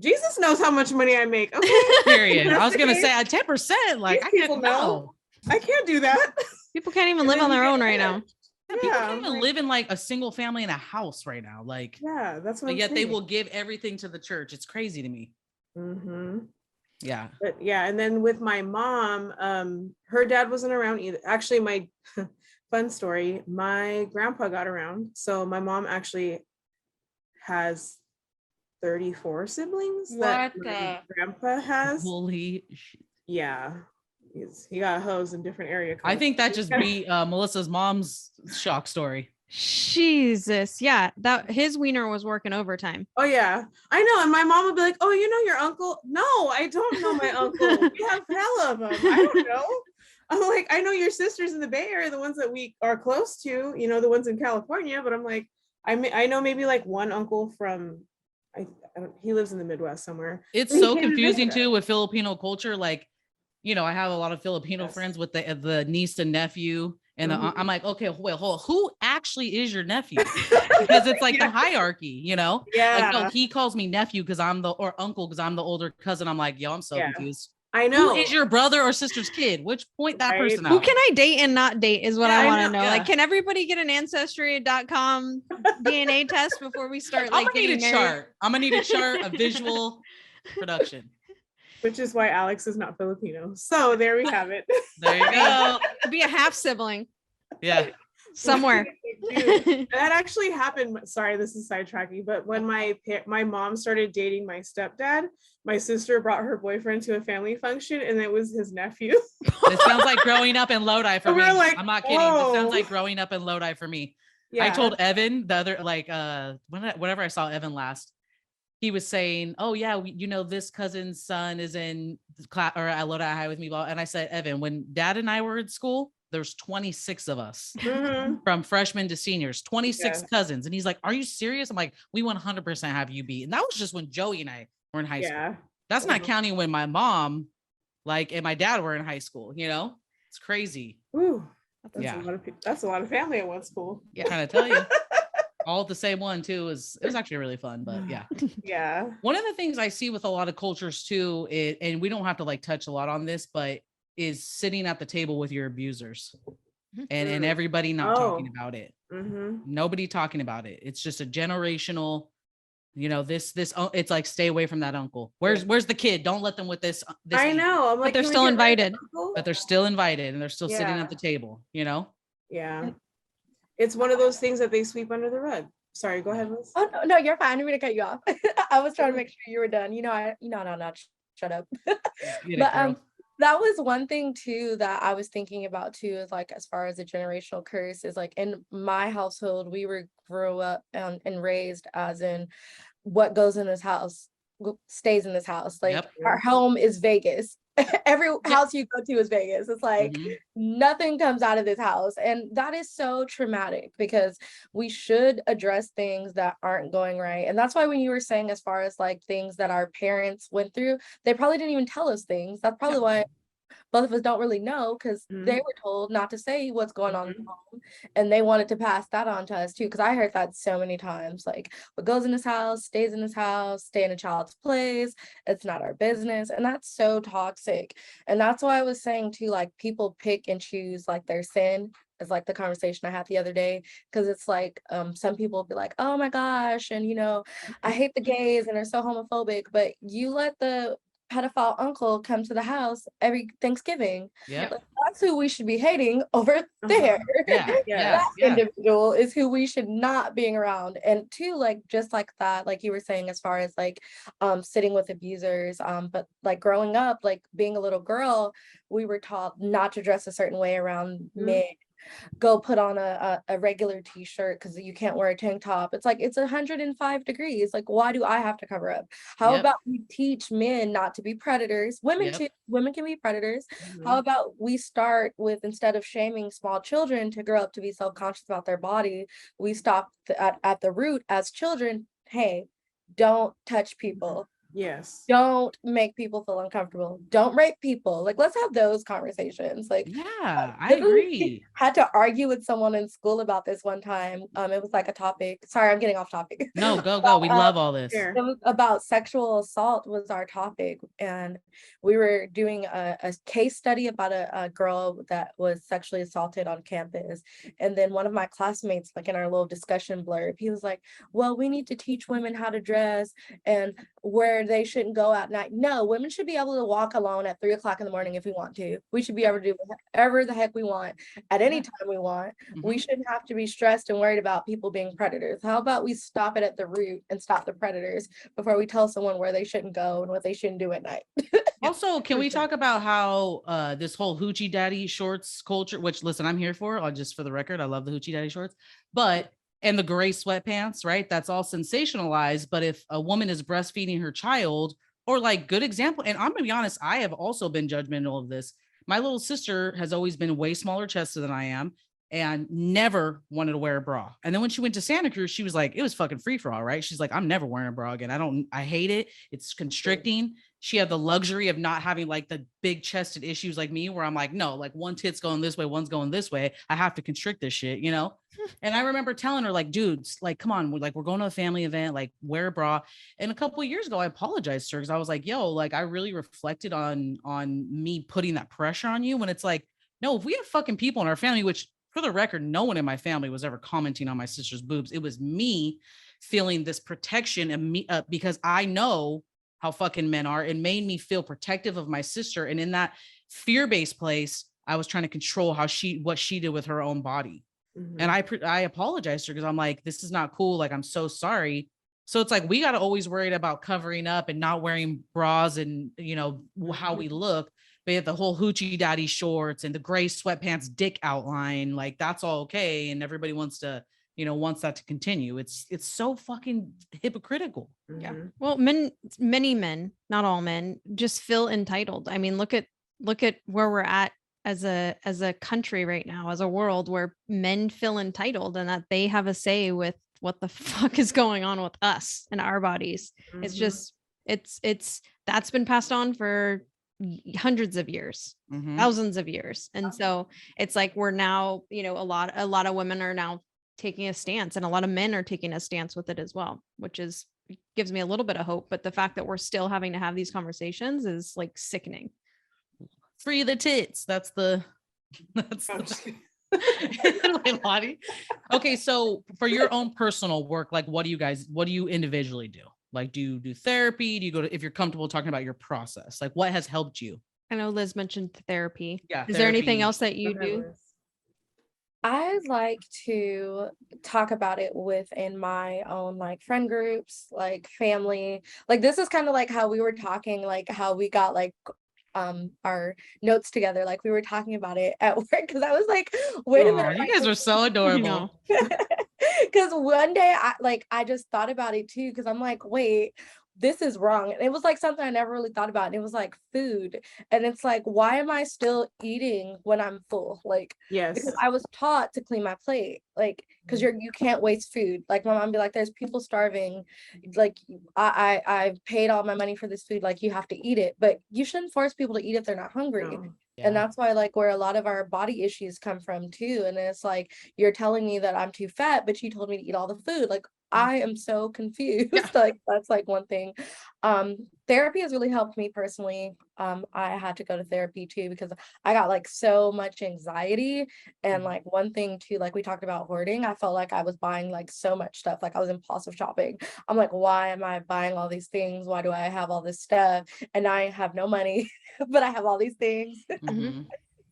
Jesus knows how much money I make. Okay. Period. I was gonna say 10%. Like, I can't know. I can't do that. People can't even live on their own right now. People can't even live in like a single family in a house right now. Like, that's what. But yet they will give everything to the church. It's crazy to me. Yeah. But yeah, and then with my mom, her dad wasn't around either. Actually, my fun story, my grandpa got around. So my mom actually has 34 siblings. What my grandpa has. Holy shit. Yeah. He got hoes in different area codes. I think that just beat Melissa's mom's shock story. Jesus. Yeah. That his wiener was working overtime. Oh yeah. I know. And my mom would be like, oh, you know your uncle? No, I don't know my uncle. We have hell of them. I don't know. I'm like, I know your sisters in the Bay Area, the ones that we are close to, you know, the ones in California, but I'm like, I know maybe like one uncle from he lives in the Midwest somewhere. It's so confusing too with Filipino culture. Like, you know, I have a lot of Filipino friends with the niece and nephew. And I'm like, okay, wait, hold on. Who actually is your nephew? Because it's like the hierarchy, you know? Yeah. Like, no, he calls me nephew because or uncle because I'm the older cousin. I'm like, yo, I'm so confused. I know. Who is your brother or sister's kid? Which point that person out? Who can I date and not date is what I want to know. Yeah. Like, can everybody get an ancestry.com DNA test before we start like getting married? Chart? I'm gonna need a chart, a visual production. Which is why Alex is not Filipino. So there we have it. There you go. Be a half sibling. Yeah. Somewhere. That actually happened. Sorry, this is sidetracking, but when my mom started dating my stepdad, my sister brought her boyfriend to a family function and it was his nephew. It sounds like growing up in Lodi for me. Like, I'm not kidding. It sounds like growing up in Lodi for me. Yeah. I told Evan the other, like, whenever I saw Evan last, he was saying, oh yeah, you know, this cousin's son is in class or at Lodi High with me. And I said, Evan, when dad and I were in school, there's 26 of us from freshmen to seniors, 26 cousins. And he's like, are you serious? I'm like, we 100% have you beat. And that was just when Joey and I were in high school. That's not counting when my mom, like, and my dad were in high school, you know, it's crazy. Ooh, that's a lot of family at one school. Yeah. I'm trying to tell you. All the same one too. It was actually really fun, but yeah. Yeah. One of the things I see with a lot of cultures too, and we don't have to like touch a lot on this, but is sitting at the table with your abusers and Mm. everybody not talking Oh. about it. Mhm. Nobody talking about it. It's just a generational, you know, this it's like, stay away from that uncle. Where's the kid? Don't let them with this I auntie. know. I'm like, they're can we still get rid of the invited. uncle? But they're still invited and they're still sitting Yeah. at the table, you know? Yeah. It's one of those things that they sweep under the rug. Sorry, go ahead, Liz. Oh no, you're fine. I didn't mean to cut you off. I was trying to make sure you were done. No, shut up. Get it, But girl. that was one thing too that I was thinking about too, is like, as far as a generational curse, is like, in my household, we grew up and raised as in, what goes in this house stays in this house. Like, Yep. our home is Vegas. Every house you go to is Vegas. It's like, Mhm. nothing comes out of this house. And that is so traumatic, because we should address things that aren't going right. And that's why, when you were saying, as far as like things that our parents went through, they probably didn't even tell us things. That's probably why both of us don't really know, because Mhm. they were told not to say what's going on in Mhm. the home, and they wanted to pass that on to us too. Because I heard that so many times, like, what goes in this house stays in this house, stay in a child's place, it's not our business. And that's so toxic. And that's why I was saying too, like, people pick and choose like their sin. It's like the conversation I had the other day, because it's like, some people be like, oh my gosh, and I hate the gays and they're so homophobic, but you let the pedophile uncle come to the house every Thanksgiving. Yep. Like, that's who we should be hating over there. Yeah. Yeah. That individual is who we should not being around. And two, like, just like that, like you were saying, as far as like sitting with abusers, but like growing up, like being a little girl, we were taught not to dress a certain way around men. Go put on a regular t-shirt because you can't wear a tank top. It's like, it's 105 degrees. Like, why do I have to cover up? How Yep. about we teach men not to be predators? Women Yep. too. Women can be predators. Mhm. How about we start with, instead of shaming small children to grow up to be self-conscious about their body, we stop at the root as children. Hey, don't touch people. Yes. Don't make people feel uncomfortable. Don't rape people. Like, let's have those conversations. Like, Yeah, I literally agree. had to argue with someone in school about this one time. It was like a topic. Sorry, I'm getting off topic. No, go. We love all this. Here. It was about sexual assault was our topic, and we were doing a case study about a girl that was sexually assaulted on campus. And then one of my classmates, like, in our little discussion blurb, he was like, well, we need to teach women how to dress and where they shouldn't go at night. No, women should be able to walk alone at 3 o'clock in the morning if we want to. We should be able to do whatever the heck we want at any time we want. We Mhm. shouldn't have to be stressed and worried about people being predators. How about we stop it at the root and stop the predators before we tell someone where they shouldn't go and what they shouldn't do at night? Also, can we talk about how this whole hoochie daddy shorts culture, which, listen, I'm here for, just for the record, I love the hoochie daddy shorts, but and the gray sweatpants, right? That's all sensationalized. But if a woman is breastfeeding her child, or like, good example, and I'm gonna be honest, I have also been judgmental of this. My little sister has always been way smaller chested than I am and never wanted to wear a bra. And then when she went to Santa Cruz, she was like, it was fucking free for all, right? She's like, I'm never wearing a bra again. I hate it. It's constricting. She had the luxury of not having like the big chested issues like me, where I'm like, no, like one tit's going this way, one's going this way. I have to constrict this shit, you know? And I remember telling her, like, dudes, like, come on, we're going to a family event, like, wear a bra. And a couple of years ago, I apologized to her because I was like, yo, like, I really reflected on me putting that pressure on you, when it's like, no, if we have fucking people in our family, which, for the record, no one in my family was ever commenting on my sister's boobs. It was me feeling this protection and me because I know how fucking men are. It made me feel protective of my sister. And in that fear-based place, I was trying to control what she did with her own body. Mhm. And I apologized to her because I'm like, this is not cool. Like, I'm so sorry. So it's like, we got to always worry about covering up and not wearing bras and, how we look. But yet the whole hoochie daddy shorts and the gray sweatpants dick outline, like, that's all okay. And everybody wants that to continue. It's so fucking hypocritical. Yeah. Mhm. Well, many men, not all men, just feel entitled. I mean, look at where we're at as a country right now, as a world, where men feel entitled and that they have a say with what the fuck is going on with us and our bodies. It's Mhm. just, it's that's been passed on for hundreds of years, Mhm. thousands of years. And so it's like, we're now, a lot of women are now taking a stance, and a lot of men are taking a stance with it as well, which gives me a little bit of hope. But the fact that we're still having to have these conversations is like sickening. free the tits. That's the Leilani. Okay, so for your own personal work, like what do you individually do? Like, do you do therapy? Do you go to, if you're comfortable talking about your process, like what has helped you? I know Liz mentioned therapy. Yeah. Is there anything therapy. else that you Okay, do? Liz. I like to talk about it within my own like friend groups, like family. Like this is kind of like how we were talking, like how we got like our notes together. Like we were talking about it at work because I was like, wait a Aw, minute. you guys are so adorable. Because one day I just thought about it too, because I'm like, wait, this is wrong. And it was like something I never really thought about. And it was like food. And it's like, why am I still eating when I'm full? Like, Yes. because I was taught to clean my plate, like, because you can't waste food. Like my mom be like, there's people starving, like I paid all my money for this food, like you have to eat it, but you shouldn't force people to eat if they're not hungry. No. Yeah. And that's why like where a lot of our body issues come from too. And it's like, you're telling me that I'm too fat, but you told me to eat all the food. Like I am so confused. Yeah. Like that's like one thing. Therapy has really helped me personally. I had to go to therapy too because I got like so much anxiety. And like one thing too, like we talked about hoarding, I felt like I was buying like so much stuff. Like I was impulsive shopping. I'm like, why am I buying all these things? Why do I have all this stuff? And I have no money, but I have all these things. Mhm.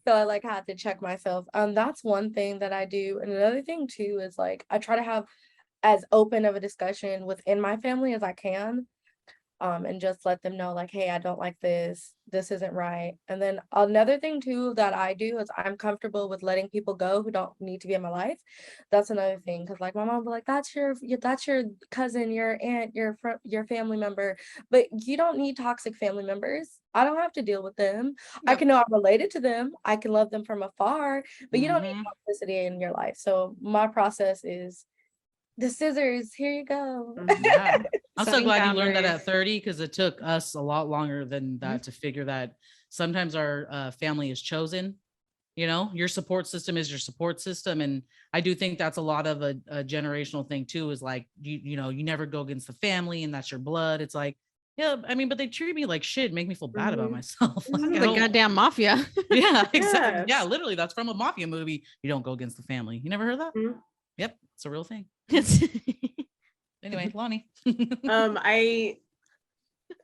So I like had to check myself. That's one thing that I do. And another thing too is like I try to have as open of a discussion within my family as I can. And just let them know like, hey, I don't like this isn't right. And then another thing too that I do is I'm comfortable with letting people go who don't need to be in my life. That's another thing, because like my mom will be like, that's your cousin, your aunt, your family member, but you don't need toxic family members. I don't have to deal with them. I Yep. can know I'm related to them, I can love them from afar, but you don't need Mhm. toxicity in your life. So my process is the scissors, here you go. Yeah. I'm so Setting glad you learned that boundaries. at 30, because it took us a lot longer than that to figure that sometimes our family is chosen. You know, your support system is your support system. And I do think that's a lot of a generational thing too, is like, you know, you never go against the family and that's your blood. It's like, yeah, I mean, but they treat me like shit, make me feel bad about Mhm. myself. Like, Sounds I like don't- goddamn mafia. yeah, exactly. Yeah, Yes. literally, that's from a mafia movie. You don't go against the family. You never heard that? Mhm. Yep, it's a real thing. It's- Anyway, Lonnie. I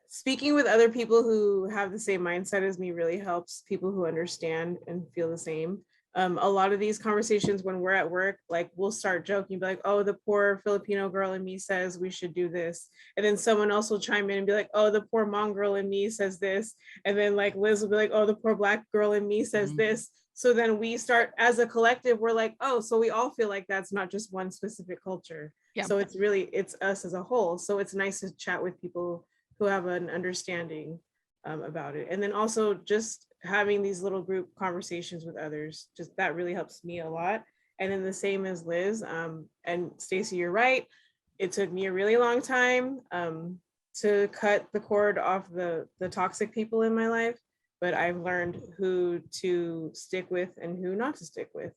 speaking with other people who have the same mindset as me really helps people who understand and feel the same. A lot of these conversations when we're at work, like we'll start joking, be like, oh, the poor Filipino girl in me says we should do this. And then someone else will chime in and be like, oh, the poor Hmong girl in me says this. And then like Liz will be like, oh, the poor Black girl in me says Mhm. this. So then we start as a collective, we're like, oh, so we all feel like that's not just one specific culture. Yeah. So it's us as a whole. So it's nice to chat with people who have an understanding about it. And then also just having these little group conversations with others, just that really helps me a lot. And then the same as Liz and Stacey, you're right. It took me a really long time to cut the cord off the toxic people in my life, but I've learned who to stick with and who not to stick with.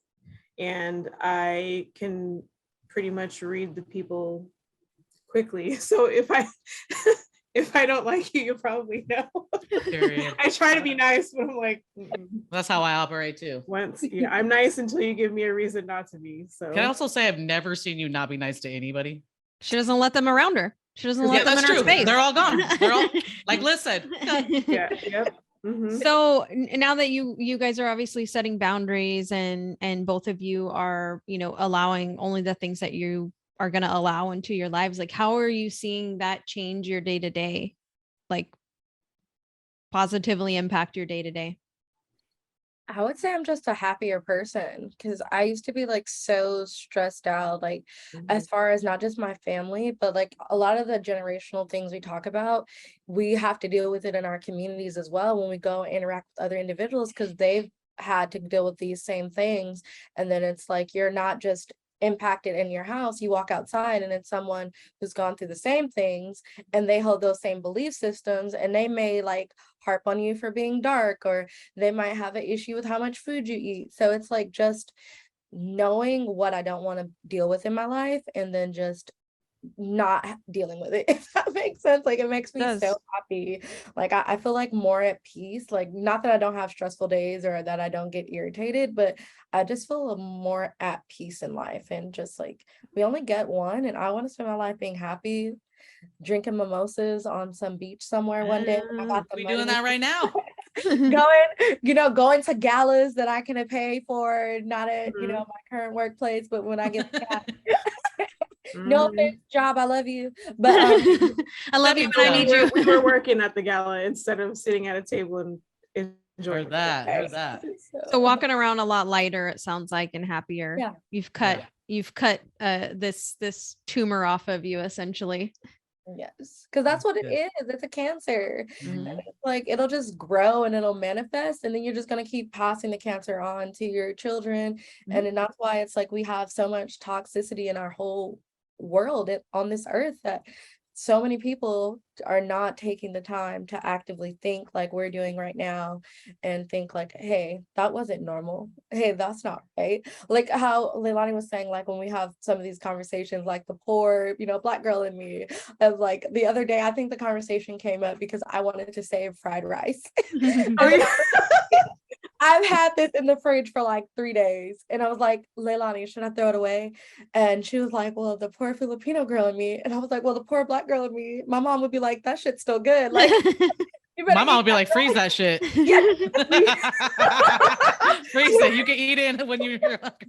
And I can pretty much read the people quickly. So if I don't like you, you probably know. Period. I try to be nice, but I'm like, That's how I operate too. I'm nice until you give me a reason not to be. So Can I also say I've never seen you not be nice to anybody? She doesn't let them around her. She doesn't Yeah, let them that's in her true. space. They're all gone. They're all like, listen. yeah, yep. Mhm. So now that you guys are obviously setting boundaries and both of you are, you know, allowing only the things that you are going to allow into your lives, like how are you seeing that change your day to day, like positively impact your day to day? I would say I'm just a happier person, because I used to be like so stressed out, like as far as not just my family, but like a lot of the generational things we talk about, we have to deal with it in our communities as well when we go interact with other individuals, because they've had to deal with these same things. And then it's like you're not just impacted in your house, you walk outside and it's someone who's gone through the same things and they hold those same belief systems, and they may like harp on you for being dark, or they might have an issue with how much food you eat. So it's like just knowing what I don't want to deal with in my life, and then just not dealing with it, if that makes sense. Like, it makes me Does. so happy. Like, I feel like more at peace. Like, not that I don't have stressful days or that I don't get irritated, but I just feel more at peace in life. And just like, we only get one, and I want to spend my life being happy, drinking mimosas on some beach somewhere one day when I got the We money. doing that right now. Going to galas that I can pay for, not at my current workplace, but when I get the cash. No offense, job, I love you, but I love you, but I need you. We were working at the gala instead of sitting at a table and enjoying Heard that. Heard that. So walking around a lot lighter, it sounds like, and happier. Yeah. You've cut this tumor off of you, essentially. Yes, because that's what it is. It's a cancer. Mhm. Like, it'll just grow and it'll manifest, and then you're just going to keep passing the cancer on to your children. And then that's why it's like we have so much toxicity in our whole world on this earth, that so many people are not taking the time to actively think like we're doing right now, and think like, hey, that wasn't normal. Hey, that's not right. Like how Leilani was saying, like when we have some of these conversations, like the poor, Black girl in me, of like the other day, I think the conversation came up because I wanted to save fried rice. I've had this in the fridge for like 3 days, and I was like, Leilani, should I throw it away? And she was like, well, the poor Filipino girl in me. And I was like, well, the poor Black girl in me. My mom would be like, that shit's still good. Like, my mom would be like, freeze that shit. Freeze it. You can eat it when you're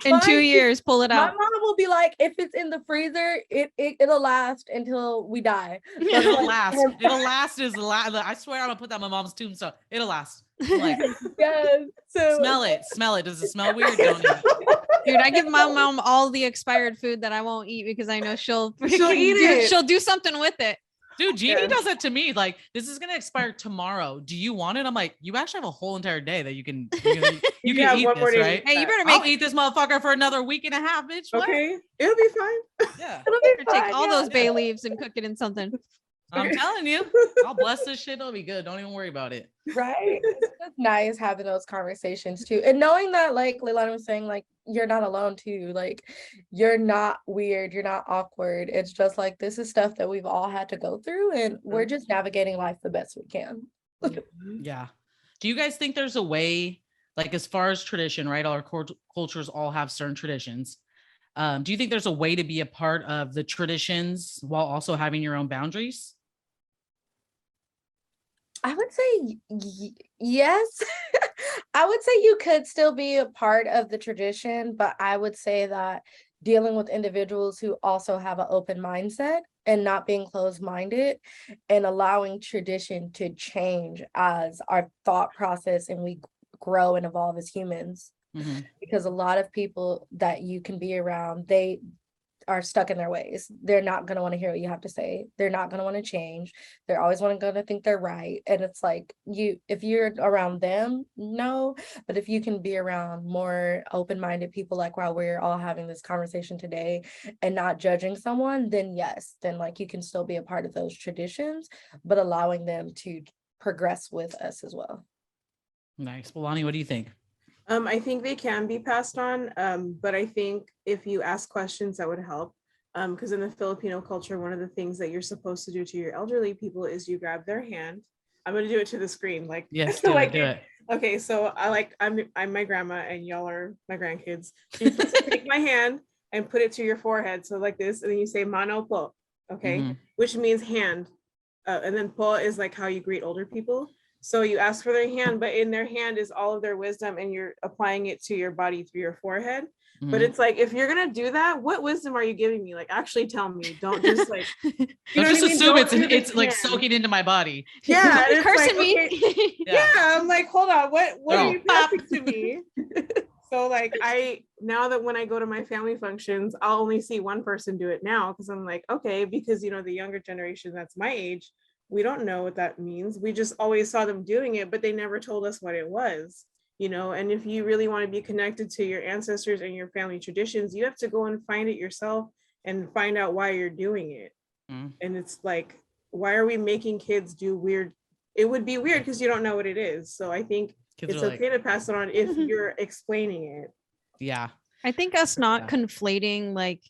in 2 years, pull it my out. mom will be like, if it's in the freezer, it'll last until we die. It'll last. It'll last I swear I'm gonna put that on my mom's tombstone. It'll last. Like, yes. So smell it. Does it smell weird? Don't eat it. Dude, I give my mom all the expired food that I won't eat because I know she'll eat it. She'll do something with it. Dude, Jeannie does that to me. Like, this is gonna expire tomorrow. Do you want it? I'm like, you actually have a whole entire day that you can have eat one more this, day right? Hey, you better I'll eat this motherfucker for another week and a half, bitch. What? Okay, it'll be fine. Yeah, it'll be take fine, all yeah. those bay leaves and cook it in something. I'm telling you, I'll bless this shit. It'll be good. Don't even worry about it. Right. It's just nice having those conversations too. And knowing that, like Leilani was saying, like, you're not alone too. Like, you're not weird. You're not awkward. It's just like, this is stuff that we've all had to go through, and we're just navigating life the best we can. Yeah. Do you guys think there's a way, like, as far as tradition, right? All our cultures all have certain traditions. Do you think there's a way to be a part of the traditions while also having your own boundaries? I would say yes. I would say you could still be a part of the tradition, but I would say that dealing with individuals who also have an open mindset and not being closed-minded, and allowing tradition to change as our thought process and we grow and evolve as humans. Mm-hmm. Because a lot of people that you can be around, they are stuck in their ways. They're not going to want to hear what you have to say. They're not going to want to change. They're always going to think they're right. And it's like, if you're around them, no, but if you can be around more open-minded people, like while we're all having this conversation today, and not judging someone, then yes, then like you can still be a part of those traditions, but allowing them to progress with us as well. Nice. Well, Lonnie, what do you think? I think they can be passed on, but I think if you ask questions, that would help. Because in the Filipino culture, one of the things that you're supposed to do to your elderly people is you grab their hand. I'm going to do it to the screen, like yes, do like it. Okay, so I'm my grandma, and y'all are my grandkids. So you take my hand and put it to your forehead, so like this, and then you say mano po, okay, which means hand, and then po is like how you greet older people. So you ask for their hand, but in their hand is all of their wisdom, and you're applying it to your body through your forehead. Mm-hmm. But it's like, if you're going to do that, what wisdom are you giving me? Like, actually tell me. Don't just like, don't just assume it's like soaking into my body. Yeah. It's cursing like, me. Okay, yeah. I'm like, hold on. What are you passing to me? So like, now that when I go to my family functions, I'll only see one person do it now. Cause I'm like, okay, because the younger generation that's my age, we don't know what that means. We just always saw them doing it, but they never told us what it was, and if you really want to be connected to your ancestors and your family traditions, you have to go and find it yourself and find out why you're doing it. And it's like, why are we making kids do weird? It would be weird because you don't know what it is. So I think kids it's okay to pass it on if you're explaining it. Yeah. I think us not conflating like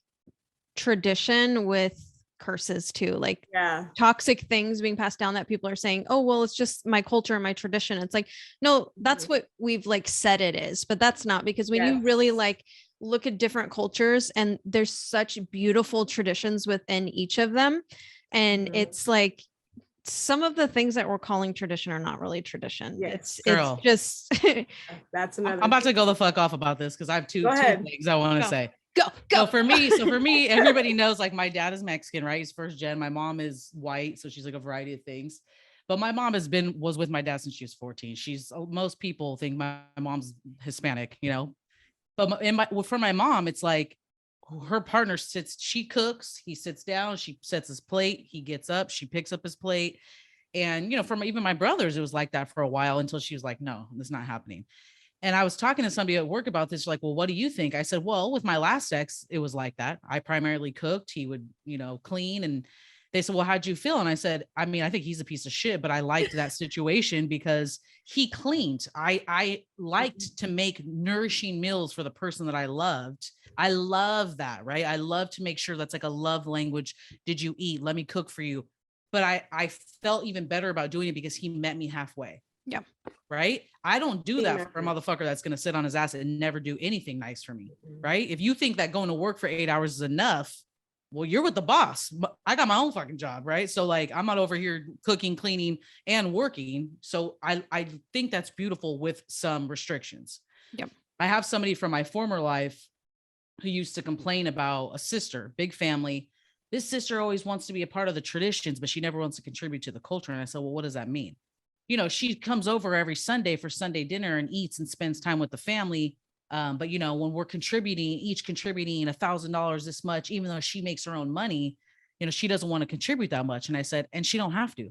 tradition with curses too, like Yeah. toxic things being passed down that people are saying, oh, well, it's just my culture and my tradition. It's like, no, that's what we've like said it is, but that's not, because when you really like look at different cultures, and there's such beautiful traditions within each of them. And it's like, some of the things that we're calling tradition are not really tradition. Yes. Girl. It's just That's another. I'm about to go the fuck off about this because I have two things I want to say. Go. So for me, everybody knows like my dad is Mexican, right? He's first gen. My mom is white, so she's like a variety of things. But my mom was with my dad since she was 14. Most people think my mom's Hispanic, you know. But for my mom, it's like her partner she cooks, he sits down, she sets his plate, he gets up, she picks up his plate. And, you know, from even my brothers, it was like that for a while until she was like, no, this is not happening. And I was talking to somebody at work about this, like, well, what do you think? I said, well, with my last ex, it was like that. I primarily cooked. He would, you know, clean. And they said, well, how'd you feel? And I said, I mean, I think he's a piece of shit, but I liked that situation because he cleaned. I liked to make nourishing meals for the person that I loved. I love that, right? I love to make sure that's like a love language. Did you eat? Let me cook for you. But I felt even better about doing it because he met me halfway. Yeah. Right. I don't do that for a motherfucker that's going to sit on his ass and never do anything nice for me. Right. If you think that going to work for 8 hours is enough, well, you're with the boss. I got my own fucking job. Right. So like, I'm not over here cooking, cleaning, and working. So I think that's beautiful with some restrictions. Yep. I have somebody from my former life who used to complain about a sister, big family. This sister always wants to be a part of the traditions, but she never wants to contribute to the culture. And I said, well, what does that mean? You know, she comes over every Sunday for Sunday dinner and eats and spends time with the family. But, you know, when we're each contributing $1,000 this much, even though she makes her own money, you know, she doesn't want to contribute that much. And I said, and she don't have to.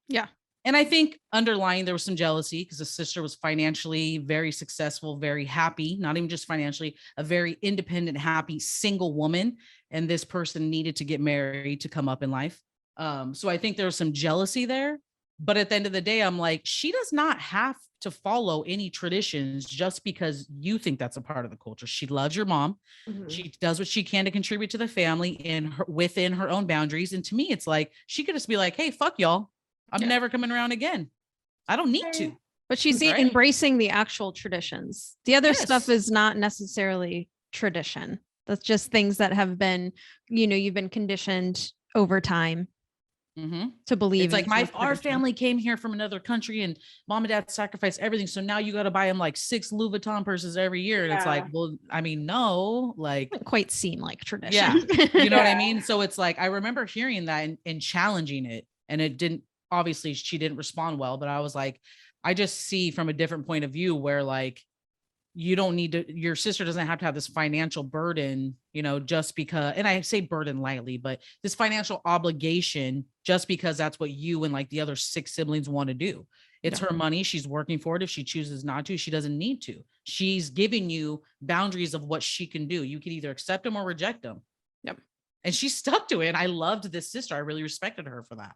Yeah. And I think underlying there was some jealousy because the sister was financially very successful, very happy, not even just financially, a very independent, happy single woman. And this person needed to get married to come up in life. So I think there was some jealousy there. But at the end of the day, I'm like, she does not have to follow any traditions just because you think that's a part of the culture. She loves your mom. Mm-hmm. She does what she can to contribute to the family within her own boundaries. And to me, it's like, she could just be like, hey, fuck y'all. I'm never coming around again. I don't need to. But she's embracing the actual traditions. The other stuff is not necessarily tradition. That's just things that have been, you know, you've been conditioned over time. Mm-hmm. To believe it's like our family came here from another country and mom and dad sacrificed everything. So now you got to buy them like 6 Louis Vuitton purses every year. And it's like, well, I mean, no, like it doesn't quite seem like tradition. Yeah. You know what I mean? So it's like, I remember hearing that and challenging it, and it didn't, obviously she didn't respond well, but I was like, I just see from a different point of view where like, you don't need to, your sister doesn't have to have this financial burden, you know, just because, and I say burden lightly, but this financial obligation, just because that's what you and like the other 6 siblings want to do. It's her money. She's working for it. If she chooses not to, she doesn't need to. She's giving you boundaries of what she can do. You can either accept them or reject them. Yep. And she stuck to it. And I loved this sister. I really respected her for that.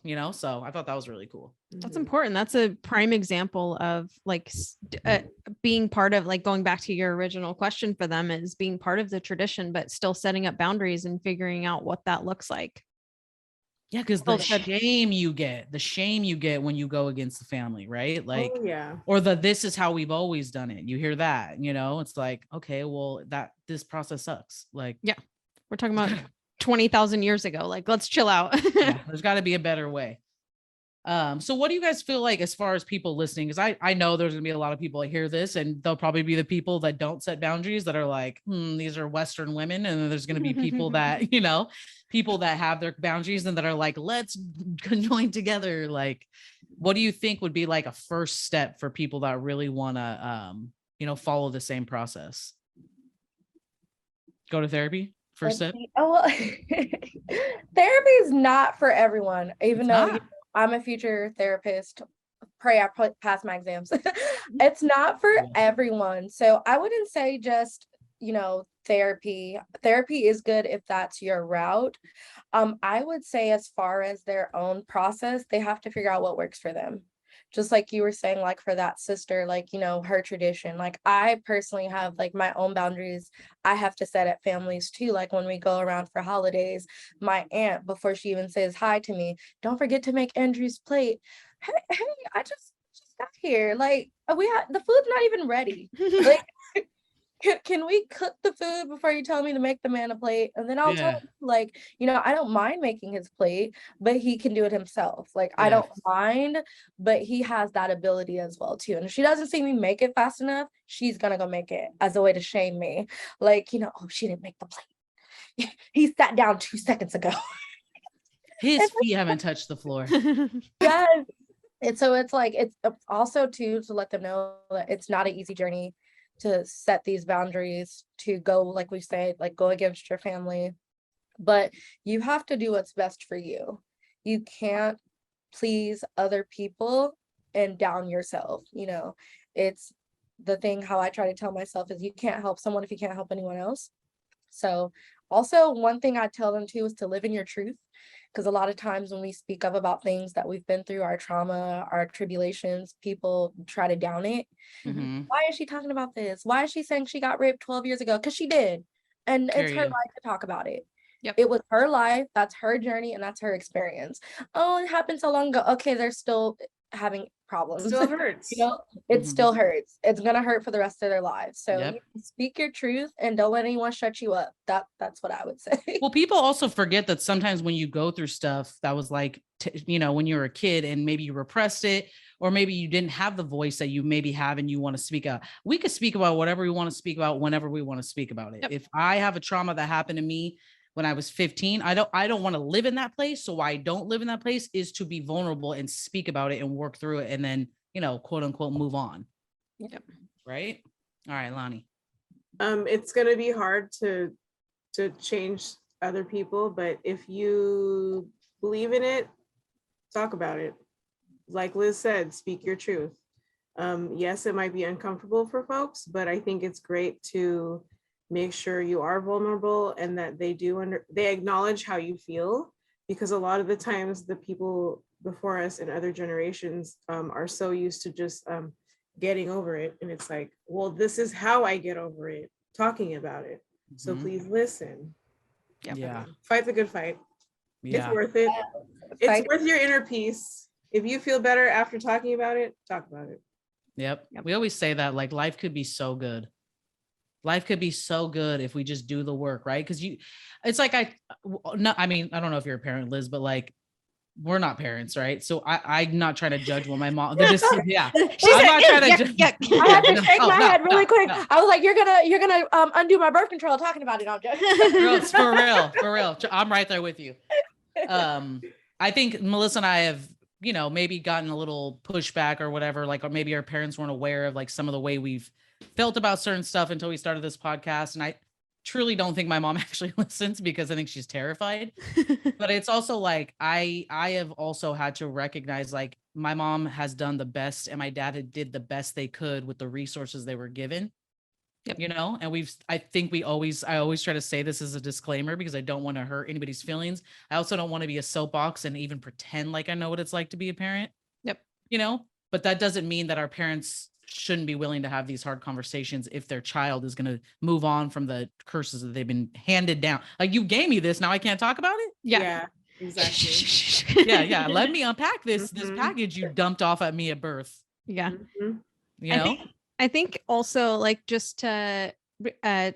You know, so I thought that was really cool. That's important. That's a prime example of like being part of, like, going back to your original question for them, is being part of the tradition, but still setting up boundaries and figuring out what that looks like. Yeah, because the shame you get when you go against the family, right? Like, or this is how we've always done it. You hear that, you know, it's like, okay, well, this process sucks. Like, yeah, we're talking about 20,000 years ago. Like, let's chill out. There's got to be a better way. So what do you guys feel like as far as people listening? Because I know there's gonna be a lot of people that hear this, and they'll probably be the people that don't set boundaries, that are like, these are Western women. And then there's gonna be people that, you know, people that have their boundaries and that are like, let's join together. Like, what do you think would be like a first step for people that really want to, you know, follow the same process? Go to therapy? First step? Oh, well, therapy is not for everyone, even though you know, I'm a future therapist. Pray I pass my exams. It's not for everyone. So I wouldn't say just, you know, therapy. Therapy is good if that's your route. I would say as far as their own process, they have to figure out what works for them. just like you were saying, like for that sister, like, you know, her tradition, like I personally have like my own boundaries I have to set at families too. Like when we go around for holidays, my aunt, before she even says hi to me, don't forget to make Andrew's plate. Hey, I just got here. Like the food's not even ready. Like can we cook the food before you tell me to make the man a plate? And then I'll tell him, like, you know, I don't mind making his plate, but he can do it himself. Like, I don't mind, but he has that ability as well, too. And if she doesn't see me make it fast enough, she's gonna go make it as a way to shame me. Like, you know, oh, she didn't make the plate. He sat down 2 seconds ago. His feet haven't touched the floor. Yes. And so it's like, it's also too, to let them know that it's not an easy journey to set these boundaries, to go, like we say, like go against your family, but you have to do what's best for you. You can't please other people and down yourself. You know, it's the thing how I try to tell myself is you can't help someone if you can't help anyone else. So also one thing I tell them too is to live in your truth. Because a lot of times when we speak up about things that we've been through, our trauma, our tribulations, people try to down it. Mhm. Why is she talking about this? Why is she saying she got raped 12 years ago? Because she did. And it's her life to talk about it. Yep. It was her life. That's her journey. And that's her experience. Oh, it happened so long ago. Okay, they're still having problems. Still hurts. You know, it still hurts. It's gonna hurt for the rest of their lives. So you speak your truth and don't let anyone shut you up. That's what I would say. Well, people also forget that sometimes when you go through stuff that was like, you know, when you were a kid and maybe you repressed it, or maybe you didn't have the voice that you maybe have and you want to speak out. We could speak about whatever we want to speak about whenever we want to speak about it. Yep. If I have a trauma that happened to me when I was 15, I don't want to live in that place. So why I don't live in that place is to be vulnerable and speak about it and work through it. And then, you know, quote unquote, move on. Yep. Right. All right, Lonnie. It's going to be hard to change other people, but if you believe in it, talk about it. Like Liz said, speak your truth. Yes, it might be uncomfortable for folks, but I think it's great to make sure you are vulnerable and that they acknowledge how you feel, because a lot of the times the people before us in other generations are so used to just getting over it. And it's like, well, this is how I get over it, talking about it. So please listen. Yeah. Fight the good fight. Yeah. It's worth it. It's worth your inner peace. If you feel better after talking about it, talk about it. Yep. We always say that, like, life could be so good. Life could be so good if we just do the work, right? Because it's like, I mean, I don't know if you're a parent, Liz, but like, we're not parents, right? So I'm not trying to judge what my mom. I'm not trying to. I had to shake my head really quick. I was like, "You're gonna undo my birth control talking about it." I'm joking. Girl, it's for real. I'm right there with you. I think Melissa and I have, you know, maybe gotten a little pushback or whatever, like, or maybe our parents weren't aware of like some of the way we've felt about certain stuff until we started this podcast. And I truly don't think my mom actually listens because I think she's terrified. But it's also like, I have also had to recognize, like, my mom has done the best and my dad did the best they could with the resources they were given. Yep. You know, and I always try to say this as a disclaimer because I don't want to hurt anybody's feelings. I also don't want to be a soapbox and even pretend like I know what it's like to be a parent. Yep. You know, but that doesn't mean that our parents shouldn't be willing to have these hard conversations if their child is going to move on from the curses that they've been handed down. Like, you gave me this, now I can't talk about it. Yeah, exactly. yeah. Let me unpack this package you dumped off at me at birth. Yeah. You know? I think also, like, just to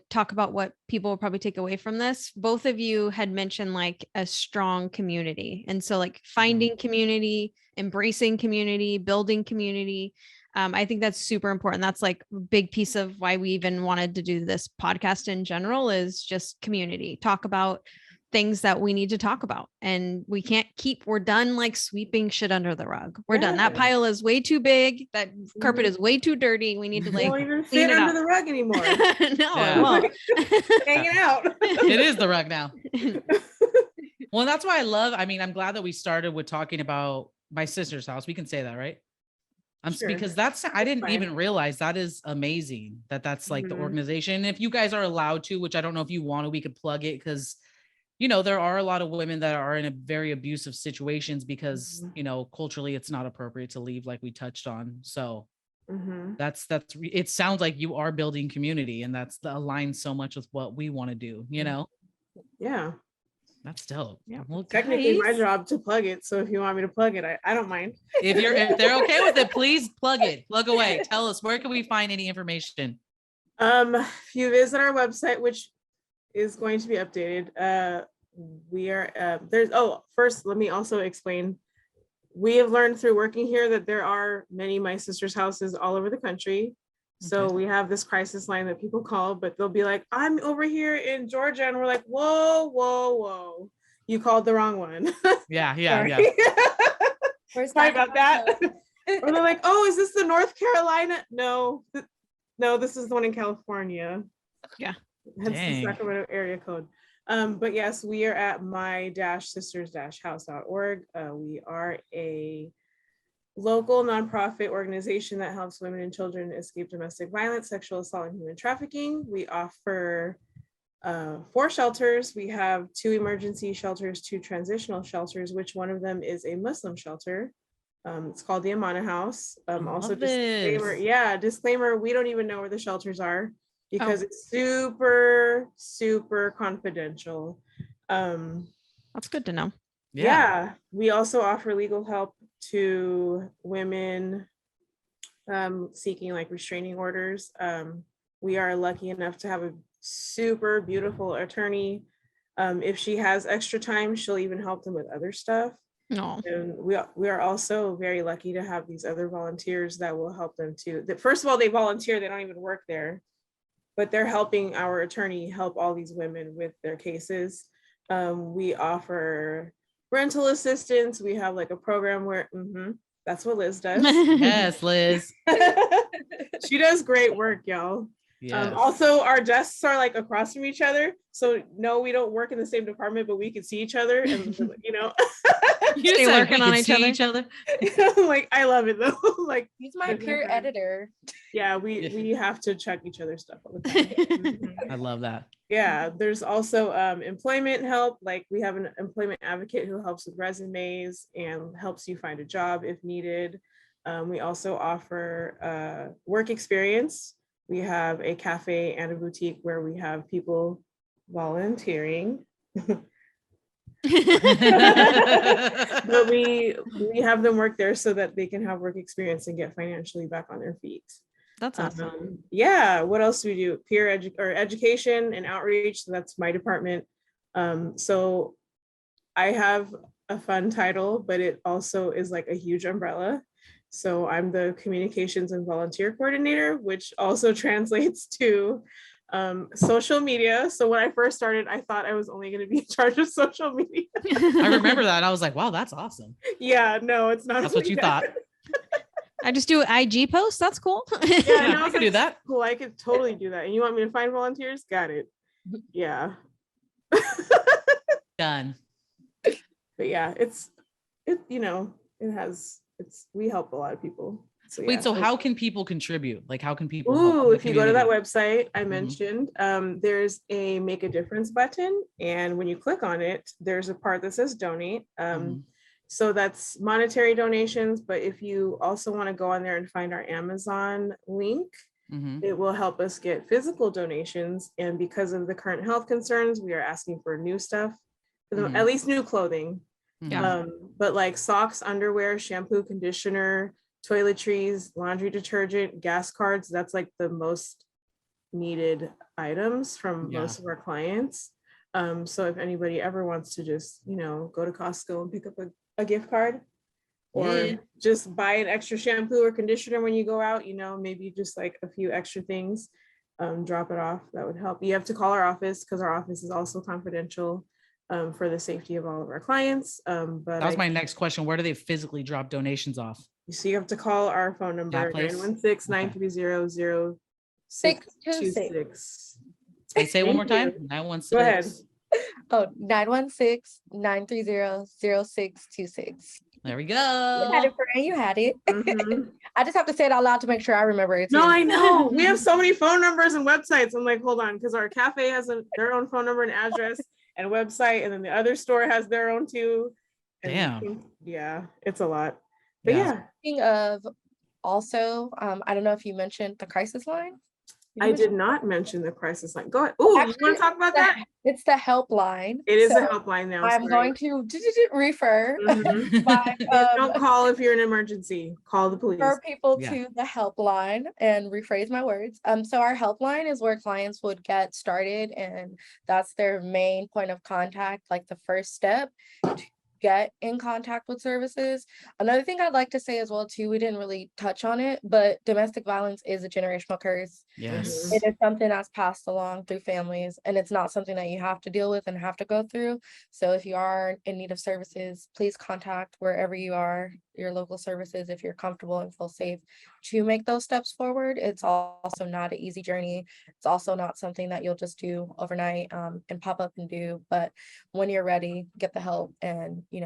talk about what people will probably take away from this, both of you had mentioned like a strong community. And so like finding community, embracing community, building community. I think that's super important. That's like a big piece of why we even wanted to do this podcast in general, is just community. Talk about things that we need to talk about, and we're done like sweeping shit under the rug. We're done. That pile is way too big. That carpet is way too dirty. We need to like won't even fit under the rug anymore. It won't. Hanging out. It is the rug now. Well, that's why I'm glad that we started with talking about my sister's house. We can say that, right? Sure. Because I didn't even realize that is amazing. That's like the organization. If you guys are allowed to, which I don't know if you want to, we could plug it, because you know, there are a lot of women that are in a very abusive situations because, Mhm. you know, culturally it's not appropriate to leave, like we touched on. So Mhm. it sounds like you are building community, and that's the aligns so much with what we want to do, you know? Yeah. That's dope. Yeah. Well, Technically my guys, job to plug it. So if you want me to plug it, I don't mind. if they're okay with it, please plug away. Tell us, where can we find any information? If you visit our website, which is going to be updated, we are first let me also explain. We have learned through working here that there are many My Sister's houses all over the country. So Okay. we have this crisis line that people call, but they'll be like, I'm over here in Georgia. And we're like, whoa. You called the wrong one. Yeah. Sorry. Where's Sorry back about that. Or they're like, oh, is this the North Carolina? No, this is the one in California. Yeah. Hence the Dang. Sacramento area code. But yes, we are at my-sisters-house.org. We are a local nonprofit organization that helps women and children escape domestic violence, sexual assault, and human trafficking. We offer 4 shelters. We have 2 emergency shelters, 2 transitional shelters, which one of them is a Muslim shelter. It's called the Amana House. Also, disclaimer, we don't even know where the shelters are because it's super, super confidential. That's good to know. Yeah, we also offer legal help to women seeking like restraining orders. We are lucky enough to have a super beautiful attorney. If she has extra time, she'll even help them with other stuff. No. And we are also very lucky to have these other volunteers that will help them too. First of all, they volunteer, they don't even work there, but they're helping our attorney help all these women with their cases. We offer rental assistance. We have like a program where that's what Liz does. Yes, Liz. She does great work, y'all. Yes. Also, our desks are like across from each other. So no, we don't work in the same department, but we can see each other and you know. You Stay said working we on could each see other. Like I love it though. Like He's my peer editor. yeah, we have to check each other's stuff all the time. I love that. Yeah, there's also employment help. Like we have an employment advocate who helps with resumes and helps you find a job if needed. We also offer work experience. We have a cafe and a boutique where we have people volunteering. But we have them work there so that they can have work experience and get financially back on their feet. That's awesome. Yeah, what else do we do? Education and outreach. So that's my department. So I have a fun title, but it also is like a huge umbrella. So I'm the communications and volunteer coordinator, which also translates to social media. So when I first started, I thought I was only going to be in charge of social media. I remember that. I was like, wow, that's awesome. Yeah, no, it's not. That's what you thought. I just do IG posts. That's cool. Yeah, no, I could do that. Cool, I could totally do that. And you want me to find volunteers? Got it. Yeah. Done. But yeah, we help a lot of people. So, Wait, yeah. so how can people contribute? Like, how can people help If you go to that website I Mhm. mentioned, there's a make a difference button. And when you click on it, there's a part that says donate. Mhm. So that's monetary donations. But if you also want to go on there and find our Amazon link, Mhm. it will help us get physical donations. And because of the current health concerns, we are asking for new stuff, Mhm. at least new clothing. Yeah. But like socks, underwear, shampoo, conditioner, toiletries, laundry detergent, gas cards, that's like the most needed items from Yeah. most of our clients. So if anybody ever wants to just, go to Costco and pick up a gift card, or Yeah. just buy an extra shampoo or conditioner when you go out, maybe just like a few extra things, drop it off, that would help. You have to call our office because our office is also confidential for the safety of all of our clients. But That was my next question. Where do they physically drop donations off? So you have to call our phone number, That place? 916-930-0626. Say it one more time. Thank you. 916. Go ahead. Oh, 916-930-0626. There we You had go. it, friend. You had it. Mhm. I just have to say it out loud to make sure I remember it too. No, I know. We have so many phone numbers and websites. I'm like, hold on, because our cafe has their own phone number and address. and website, and then the other store has their own too. And Damn. yeah, it's a lot. But yeah, Speaking of, also, I don't know if you mentioned the crisis line. I did not mention the crisis line. Go ahead. Oh, you want to talk about that? It's the helpline. It is So a helpline now. I'm going to refer Don't call if you're in an emergency. Call the police. refer people to the helpline and rephrase my words. So our helpline is where clients would get started, and that's their main point of contact, like the first step to get in contact with services. Another thing I'd like to say as well too, we didn't really touch on it, but domestic violence is a generational curse. Yes. It is something that's passed along through families, and it's not something that you have to deal with and have to go through. So if you are in need of services, please contact wherever you are, your local services, if you're comfortable and feel safe to make those steps forward. It's also not an easy journey. It's also not something that you'll just do overnight and pop up and do. But when you're ready, get the help, and you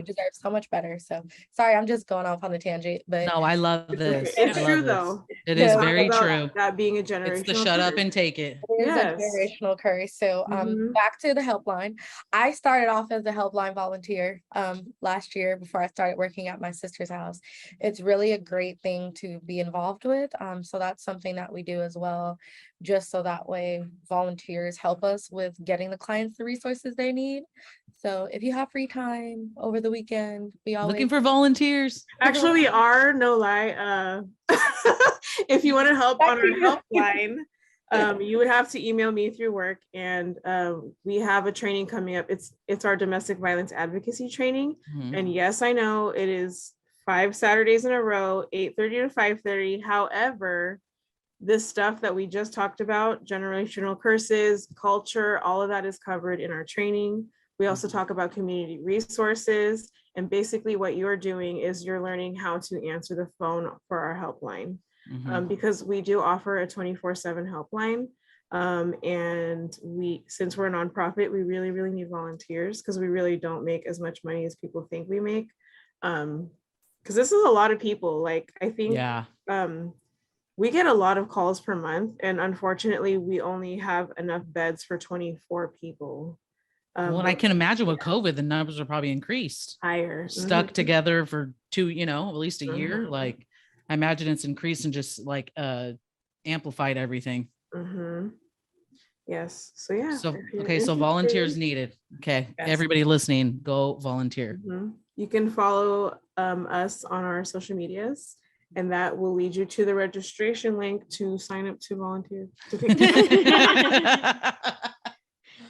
deserve so much better. So sorry, I'm just going off on the tangent, but No, I love this. It's I love true this. though. It is Yeah. very About true. That being a generational. It's the shut up curse. and take it. it is Yes. a generational curse. So Mhm. back to the helpline. I started off as a helpline volunteer last year before I started working at my sister's house. It's really a great thing to be involved with. So that's something that we do as well, just so that way volunteers help us with getting the clients the resources they need. So if you have free time over the weekend, we always Looking for volunteers. Actually, we are, no lie. If you want to help on our helpline, you would have to email me through work, and we have a training coming up. It's our domestic violence advocacy training. Mhm. And yes, I know it is 5 Saturdays in a row, 8:30 to 5:30. However, this stuff that we just talked about, generational curses, culture, all of that is covered in our training. We also talk about community resources, and basically what you're doing is you're learning how to answer the phone for our helpline. Because we do offer a 24/7 helpline. And since we're a nonprofit, we really, really need volunteers, because we really don't make as much money as people think we make. Because this is a lot of people. Like, I think we get a lot of calls per month, and unfortunately we only have enough beds for 24 people. Well, and I can imagine with COVID, the numbers are probably increased. Higher. Stuck together for at least a year. Mhm. Like, I imagine it's increased and just like amplified everything. Yes. So yeah. So if you're okay, so volunteers interested, needed. Okay, Yes. everybody listening, go volunteer. You can follow us on our social medias, and that will lead you to the registration link to sign up to volunteer.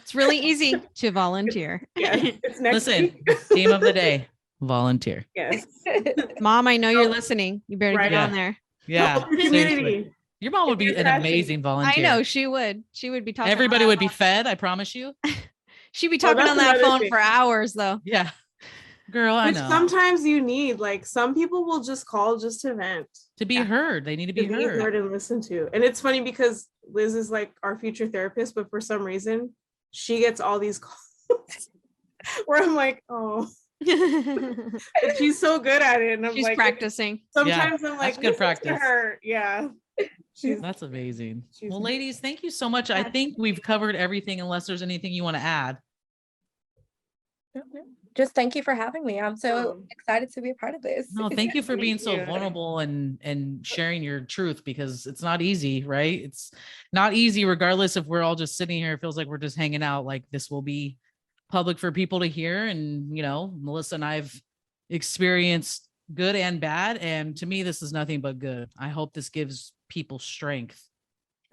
It's really easy to volunteer. Yeah, it's next Listen, week. theme of the day, volunteer. Yes. Mom, I know you're listening. You better Right. get on there. Yeah, Help your seriously. community. Your mom would be If you're an passionate. amazing volunteer. I know she would. She would be talking. Everybody would be fed, I promise you. She'd be talking that's on that another phone thing. for hours though. Yeah. Girl, I Which know. sometimes you need, like, some people will just call just to vent, To be heard. They need to to be heard. and listened to. And it's funny because Liz is like our future therapist, but for some reason she gets all these calls where I'm like, oh, but she's so good at it. And I'm She's like, practicing. sometimes I'm like, that's good listen to practice. her. Yeah. She's That's amazing. she's Well, amazing. ladies, thank you so much. I think we've covered everything unless there's anything you want to add. just thank you for having me. I'm so excited to be a part of this. No, thank you for Thank being so you. vulnerable and sharing your truth, because it's not easy, right? It's not easy, regardless if we're all just sitting here. It feels like we're just hanging out. Like, this will be public for people to hear. And, Melissa and I've experienced good and bad. And to me, this is nothing but good. I hope this gives people strength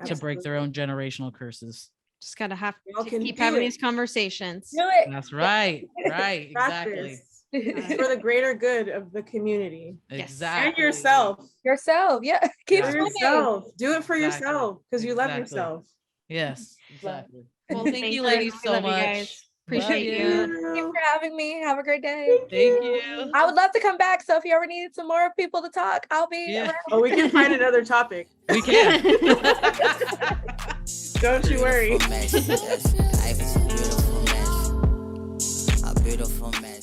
to break their own generational curses. Just gotta have We all to can keep do having it. these conversations. Do it. That's right. Right. Exactly. Practice. For the greater good of the community. Yes. Exactly. And yourself. Yourself. Yeah. Keep Yeah. For swimming. yourself. Do it for Exactly. yourself, because you love Exactly. yourself. Yes. Exactly. Well, Well, thank you, for- ladies, we so love you much. guys. Appreciate Love you. Thank you for having me. Have a great day. Thank you. I would love to come back. So if you ever needed some more people to talk, I'll be Yeah. around. Oh, we can find another topic. We can. Don't you worry. Beautiful mess, yes. Life is a beautiful mess. A beautiful mess.